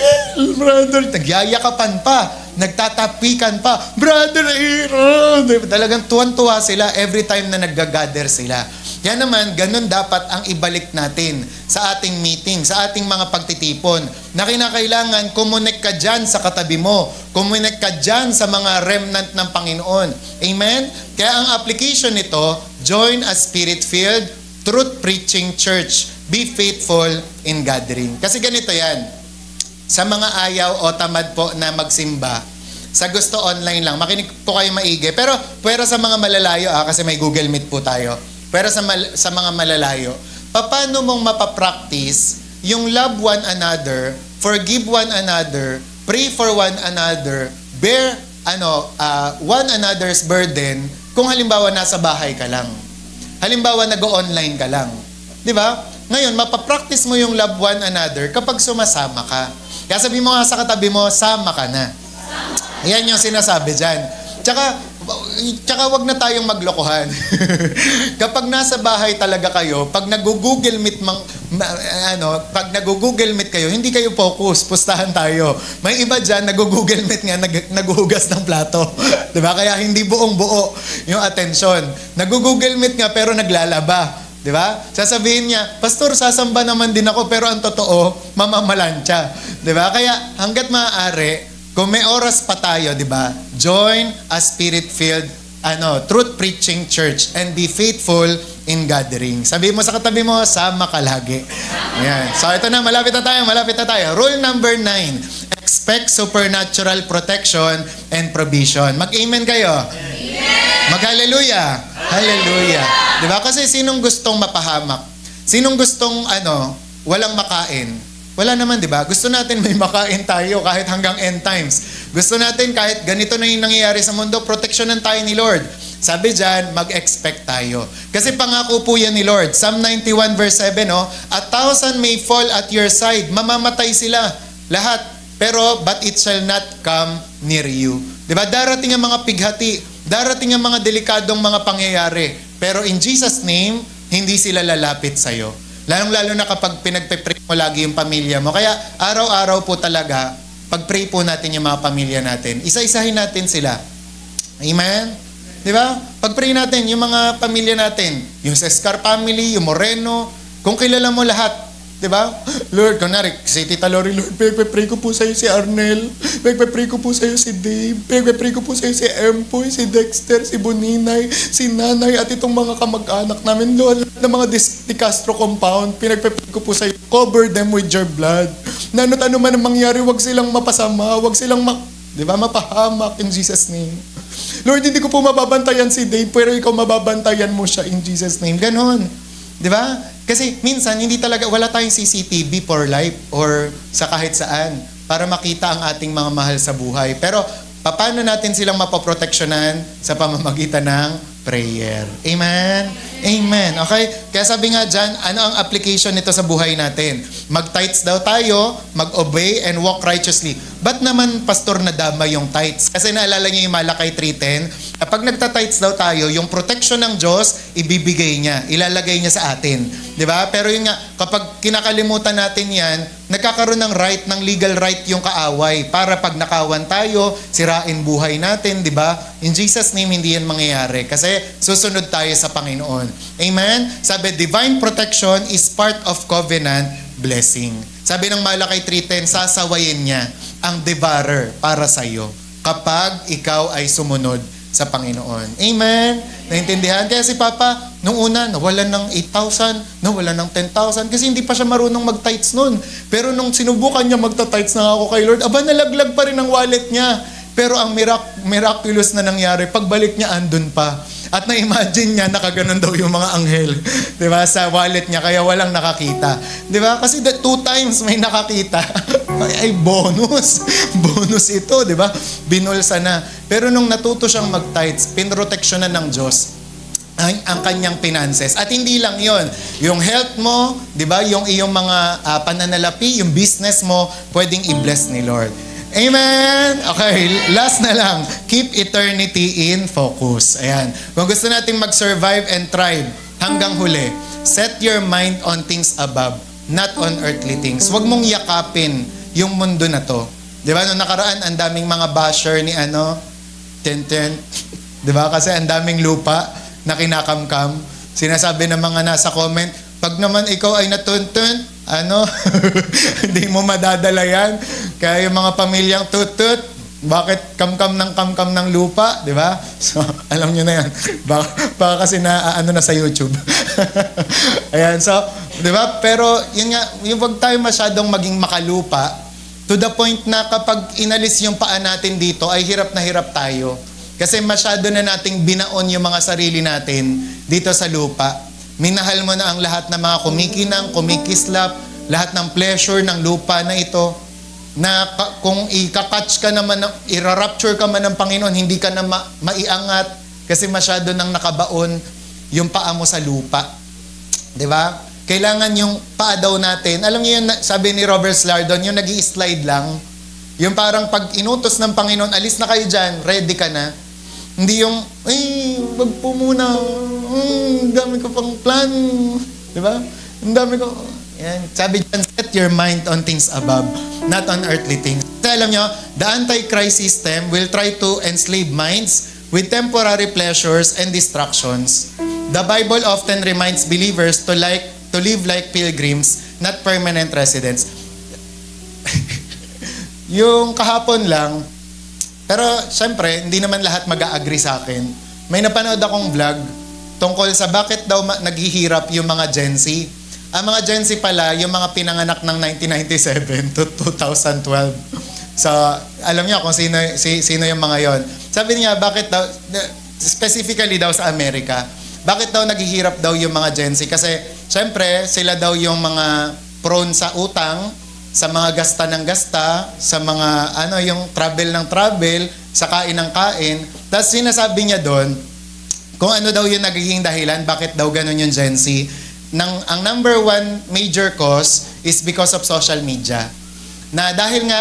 S1: Brother, nagyayakapan pa, nagtatapikan pa, Brother Aaron. Talagang tuwan-tuwa sila every time na naggagather sila. Yan naman, ganun dapat ang ibalik natin sa ating meeting, sa ating mga pagtitipon, na kinakailangan kumunik ka dyan sa katabi mo, kumunik ka dyan sa mga remnant ng Panginoon. Amen? Kaya ang application nito, join a spirit-filled truth preaching church. Be faithful in gathering. Kasi ganito yan. Sa mga ayaw o tamad po na magsimba, sa gusto online lang, makinig po kayo maigi. Pero sa mga malalayo, kasi may Google Meet po tayo. Pero sa mga malalayo, paano mong mapapractice yung love one another, forgive one another, pray for one another, bear one another's burden kung halimbawa nasa bahay ka lang. Halimbawa, nag-online ka lang. Di ba? Ngayon, mapapractice mo yung love one another kapag sumasama ka. Kaya sabi mo nga sa katabi mo, sama ka na. Yan yung sinasabi dyan. Tsaka wag na tayong maglokohan. Kapag nasa bahay talaga kayo, pag nag-Google Meet kayo, hindi kayo focus, pustahan tayo. May iba diyan nag-Google Meet nga naghuhugas ng plato. 'Di ba? Kaya hindi buong-buo yung attention. Nag-Google Meet nga pero naglalaba. 'Di ba? Sasabihin niya, "Pastor, sasamba naman din ako," pero ang totoo, mamamalansya. 'Di ba? Kaya hangga't maaari, kung may oras pa tayo, di ba? Join a spirit-filled, truth preaching church and be faithful in gathering. Sabi mo sa katabi mo, sama ka lagi. Ayan. So ito na, malapit na tayo. Rule number 9, expect supernatural protection and provision. Mag-amen kayo? Amen. Mag-hallelujah? Hallelujah. Di ba? Kasi sinong gustong mapahamak? Sinong gustong, walang makain? Wala naman, di ba? Gusto natin may makain tayo kahit hanggang end times. Gusto natin kahit ganito na yung nangyayari sa mundo, proteksyonan tayo ni Lord. Sabi dyan, mag-expect tayo. Kasi pangako po yan ni Lord. Psalm 91 verse 7, 1,000 may fall at your side. Mamamatay sila. Lahat. Pero, but it shall not come near you. Di ba? Darating ang mga pighati. Darating ang mga delikadong mga pangyayari. Pero in Jesus' name, hindi sila lalapit sa'yo. Lalong-lalo na kapag pinagpe-pray mo lagi yung pamilya mo. Kaya araw-araw po talaga, pag-pray po natin yung mga pamilya natin. Isa-isahin natin sila. Amen? Di ba? Pag-pray natin yung mga pamilya natin. Yung Sescar family, yung Moreno. Kung kilala mo lahat. Di ba? Lord, kunwari, si Tita Lori, Lord, pag-pray ko po sa'yo si Arnel. Pag-pray ko po sa'yo si Dave. Pag-pray ko po sa'yo si Empoy, si Dexter, si Boninay, si Nanay, at itong mga kamag-anak namin. Lord, ng mga Di Castro compound, pinag-pray ko po sa'yo. Cover them with your blood. Na ano't ano man ang mangyari, wag silang mapasama, wag silang Di ba? Mapahamak in Jesus' name. Lord, hindi ko po mababantayan si Dave, pero ikaw mababantayan mo siya in Jesus' name. Ganon. Di ba? Kasi minsan, hindi talaga, wala tayong CCTV for life or sa kahit saan para makita ang ating mga mahal sa buhay. Pero, paano natin silang mapoproteksyonan sa pamamagitan ng prayer? Amen? Amen. Okay? Kaya sabi nga dyan, ano ang application nito sa buhay natin? Mag-tithes daw tayo, mag-obey, and walk righteously. Ba't naman, pastor, nadama yung tithes? Kasi naalala niyo yung Malakay 3:10, kapag nagta-tithes daw tayo, yung protection ng Diyos, ibibigay niya, ilalagay niya sa atin. Di ba? Pero yun nga, kapag kinakalimutan natin yan, nagkakaroon ng right, ng legal right yung kaaway para pag nakawan tayo, sirain buhay natin, di ba? In Jesus' name, hindi yan mangyayari kasi susunod tayo sa Panginoon. Amen? Sabi, divine protection is part of covenant blessing. Sabi ng Malakay 3:10, sasawayin niya ang devourer para sa iyo kapag ikaw ay sumunod sa Panginoon. Amen? Naintindihan? Kaya si Papa, nung una, nawalan ng 8,000, nawalan ng 10,000, kasi hindi pa siya marunong mag-tithes nun. Pero nung sinubukan niya magta-tithes na ako kay Lord, nalaglag pa rin ang wallet niya. Pero ang miraculous na nangyari, pagbalik niya, andun pa. At na-imagine niya, nakaganon daw yung mga anghel. Diba? Sa wallet niya, kaya walang nakakita. Diba? Kasi 2 times may nakakita. Ay, bonus. Bonus ito, diba? Binulsa na. Pero nung natuto siyang mag-tithes, pinroteksyonan ng Diyos ang kanyang finances. At hindi lang yon, yung health mo, diba? Yung iyong mga pananalapi, yung business mo, pwedeng i-bless ni Lord. Amen! Okay, last na lang. Keep eternity in focus. Ayan. Kung gusto nating mag-survive and thrive hanggang huli, set your mind on things above, not on earthly things. Huwag mong yakapin yung mundo na to. Di ba? Noong nakaraan, ang daming mga basher ni Tenten. Di ba? Kasi ang daming lupa na kinakamkam. Sinasabi ng mga nasa comment, pag naman ikaw ay natuntun, hindi mo madadala yan. Kaya yung mga pamilyang tutut, bakit kamkam ng lupa, di ba? So, alam nyo na yan. Baka kasi na sa YouTube. Ayan, so, di ba? Pero, yun nga, yung wag tayo masyadong maging makalupa, to the point na kapag inalis yung paa natin dito, ay hirap na hirap tayo. Kasi masyado na nating binaon yung mga sarili natin dito sa lupa. Minahal mo na ang lahat ng mga kumikinang, kumikislap, lahat ng pleasure ng lupa na ito, na kung i-catch ka naman, i-rapture ka man ng Panginoon, hindi ka na maiangat kasi masyado nang nakabaon yung paa mo sa lupa. Diba? Kailangan yung paa daw natin, alam niyo yun, sabi ni Robert Slardon, yung nag-i-slide lang, yung parang pag inutos ng Panginoon, alis na kayo dyan, ready ka na. Hindi yung, wag po muna, dami ko pang plan. Diba? Ang dami ko. Yan. Sabi dyan, set your mind on things above, not on earthly things. Kasi alam nyo, the Antichrist system will try to enslave minds with temporary pleasures and distractions. The Bible often reminds believers to live like pilgrims, not permanent residents. Yung kahapon lang, pero syempre, hindi naman lahat mag-a-agree sa akin. May napanood akong vlog tungkol sa bakit daw naghihirap yung mga Gen Z. Ang mga Gen Z pala, yung mga pinanganak ng 1997 to 2012. So, alam niyo kung sino yung mga yon. Sabi niya, bakit daw, specifically daw sa Amerika, bakit daw naghihirap daw yung mga Gen Z? Kasi, syempre, sila daw yung mga prone sa utang, sa mga gasta ng gasta, sa mga yung travel ng travel, sa kain ng kain. Tapos sinasabi niya doon, kung ano daw yung nagiging dahilan, bakit daw ganun yung Gen Z. Ang number one major cause is because of social media. Na dahil nga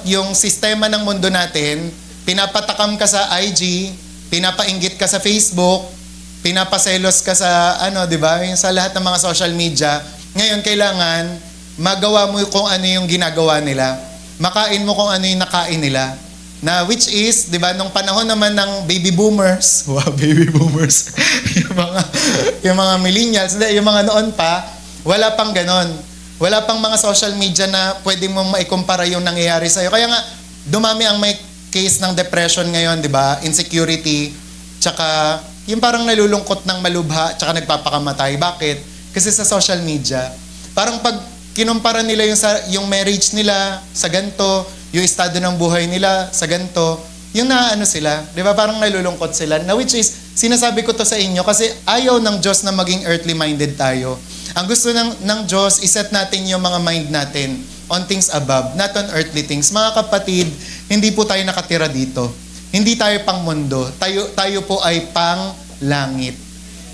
S1: yung sistema ng mundo natin, pinapatakam ka sa IG, pinapainggit ka sa Facebook, pinapaselos ka sa di ba? Yung sa lahat ng mga social media. Ngayon kailangan magawa mo kung ano yung ginagawa nila. Makain mo kung ano yung nakain nila. Na which is, di ba, nung panahon naman ng baby boomers, baby boomers, yung mga millennials, yung mga noon pa, wala pang ganon. Wala pang mga social media na pwede mong maikumpara yung nangyayari sa'yo. Kaya nga, dumami ang may case ng depression ngayon, di ba? Insecurity, tsaka yung parang nalulungkot ng malubha, tsaka nagpapakamatay. Bakit? Kasi sa social media, parang pag kinumpara nila yung marriage nila sa ganito, yung estado ng buhay nila sa ganito, yung naano sila, di ba? Parang nalulungkot sila. Na which is, sinasabi ko to sa inyo kasi ayaw ng Diyos na maging earthly minded tayo. Ang gusto ng Diyos, iset natin yung mga mind natin on things above, not on earthly things. Mga kapatid, hindi po tayo nakatira dito. Hindi tayo pang mundo. Tayo po ay pang langit.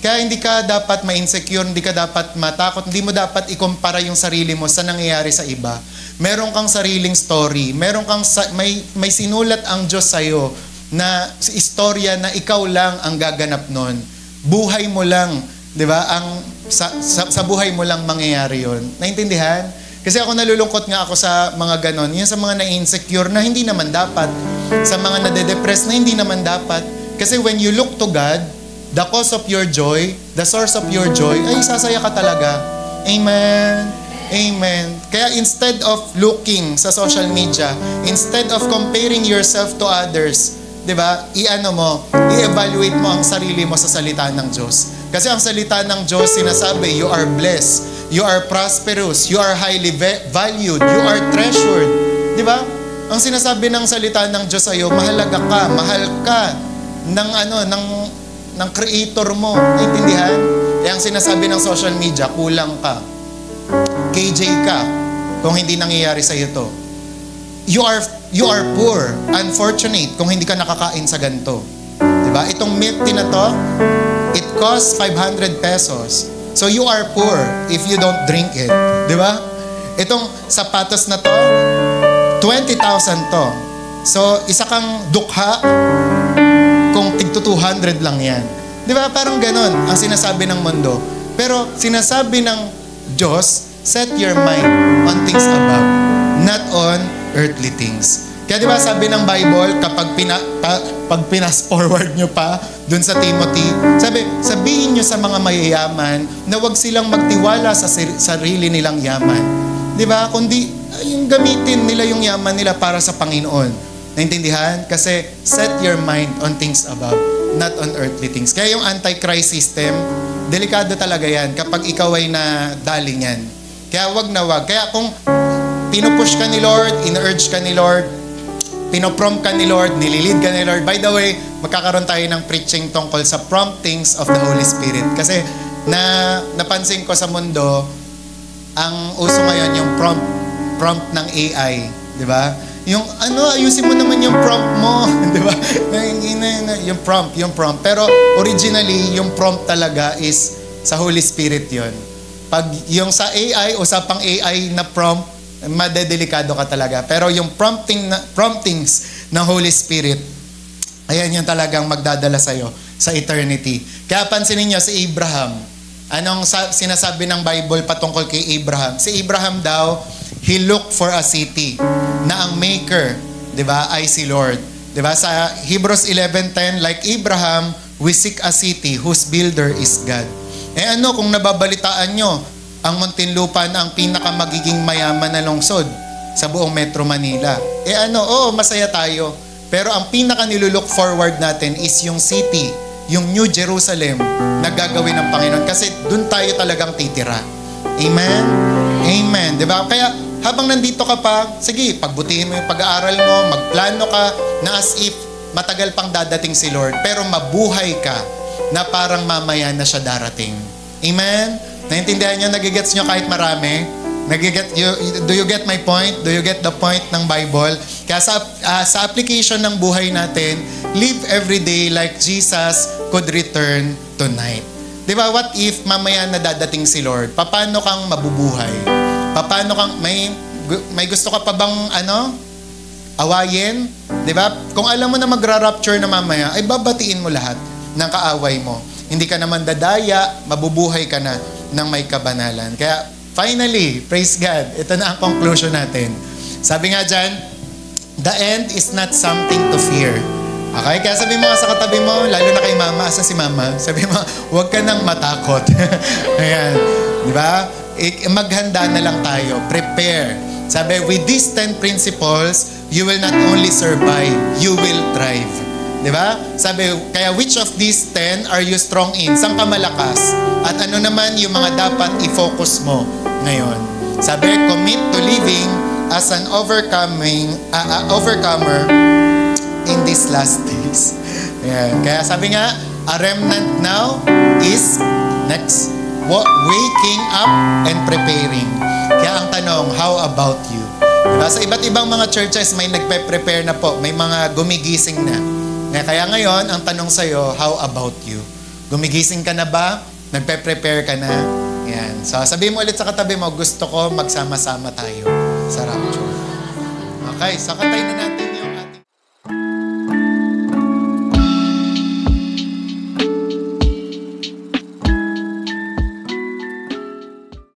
S1: Kaya hindi ka dapat ma-insecure, hindi ka dapat matakot, hindi mo dapat ikumpara yung sarili mo sa nangyayari sa iba. Meron kang sariling story, may sinulat ang Diyos sa'yo na istorya na ikaw lang ang gaganap nun. Buhay mo lang, di ba? Sa buhay mo lang mangyayari yon. Naintindihan? Kasi ako nalulungkot nga ako sa mga ganon. Yung sa mga na-insecure na hindi naman dapat. Sa mga nade-depress na hindi naman dapat. Kasi when you look to God, the cause of your joy, the source of your joy, ay sasaya ka talaga. Amen. Amen. Kaya instead of looking sa social media, instead of comparing yourself to others, 'di ba? I-evaluate mo ang sarili mo sa salita ng Diyos. Kasi ang salita ng Diyos sinasabi, you are blessed, you are prosperous, you are highly valued, you are treasured. 'Di ba? Ang sinasabi ng salita ng Diyos sa'yo, mahalaga ka, mahal ka ng creator mo. Naintindihan? Ang sinasabi ng social media, kulang ka. KJ ka kung hindi nangyayari sa iyo to. You are poor, unfortunate kung hindi ka nakakain sa ganito. 'Di ba? Itong milk tea na to, it costs 500 pesos. So you are poor if you don't drink it. 'Di ba? Itong sapatos na to, 20,000 to. So isa kang dukha kung tig 200 lang 'yan. 'Di ba? Parang ganon ang sinasabi ng mundo. Pero sinasabi ng Diyos, set your mind on things above, not on earthly things. Kaya di ba sabi ng Bible, kapag pinas-forward nyo pa dun sa Timothy, sabihin nyo sa mga mayayaman na wag silang magtiwala sa sarili nilang yaman. Di ba? Kundi yung gamitin nila yung yaman nila para sa Panginoon. Naintindihan? Kasi set your mind on things above, not on earthly things. Kaya yung anti-Christ system, delikado talaga yan kapag ikaw ay nadali niyan. Kaya wag na wag. Kaya kung pinupush ka ni Lord, in-urge ka ni Lord, pinoprom ka ni Lord, nililid ka ni Lord. By the way, magkakaroon tayo ng preaching tungkol sa promptings of the Holy Spirit. Kasi napansin ko sa mundo, ang uso ngayon yung prompt ng AI. Di ba? Yung ayusin mo naman yung prompt mo. Di ba? Yung prompt. Pero originally, yung prompt talaga is sa Holy Spirit yon. Pag yung sa AI, usapang AI na prompt, madedelikado ka talaga. Pero yung promptings ng Holy Spirit, ayan yung talagang magdadala sa'yo sa eternity. Kaya pansinin niyo si Abraham. Anong sinasabi ng Bible patungkol kay Abraham? Si Abraham daw, he looked for a city na ang maker, 'di ba, ay si Lord. 'Di ba? Sa Hebrews 11:10, like Abraham, we seek a city whose builder is God. Kung nababalitaan nyo, ang Muntinlupa na ang pinakamagiging mayaman na lungsod sa buong Metro Manila. Masaya tayo. Pero ang pinaka nilulook forward natin is yung city, yung New Jerusalem na gagawin ng Panginoon. Kasi dun tayo talagang titira. Amen? Amen. Diba? Kaya habang nandito ka pa, sige, pagbutihin mo yung pag-aaral mo, magplano ka na as if matagal pang dadating si Lord. Pero mabuhay ka na parang mamaya na siya darating. Amen? Naintindihan nyo? Nagigets nyo kahit marami? Do you get my point? Do you get the point ng Bible? Kaya sa application ng buhay natin, live every day like Jesus could return tonight. Diba? What if mamaya na dadating si Lord? Paano kang mabubuhay? Paano kang, may gusto ka pa bang awayin? Diba? Kung alam mo na magra-rapture na mamaya, ay babatiin mo lahat ng kaaway mo. Hindi ka naman dadaya, mabubuhay ka na ng may kabanalan. Kaya finally, praise God, ito na ang conclusion natin. Sabi nga dyan, the end is not something to fear. Okay? Kaya sabi mo sa katabi mo, lalo na kay mama, asa si mama, sabi mo, huwag ka nang matakot. Ayan. Di ba? Maghanda na lang tayo. Prepare. Sabi, with these 10 principles, you will not only survive, you will thrive. Di ba? Sabi, kaya which of these 10 are you strong in? Saan ka malakas? At ano naman yung mga dapat i-focus mo ngayon? Sabi, commit to living as an overcomer in these last days. Ayan. Kaya sabi nga, a remnant now is next, waking up and preparing. Kaya ang tanong, how about you? Diba? Sa iba't ibang mga churches, may nagpe-prepare na po. May mga gumigising na. Kaya ngayon, ang tanong sa'yo, how about you? Gumigising ka na ba? Nagpe-prepare ka na? Yan. So, sabihin mo ulit sa katabi mo, gusto ko magsama-sama tayo sa rapture. Okay, so katayin na natin.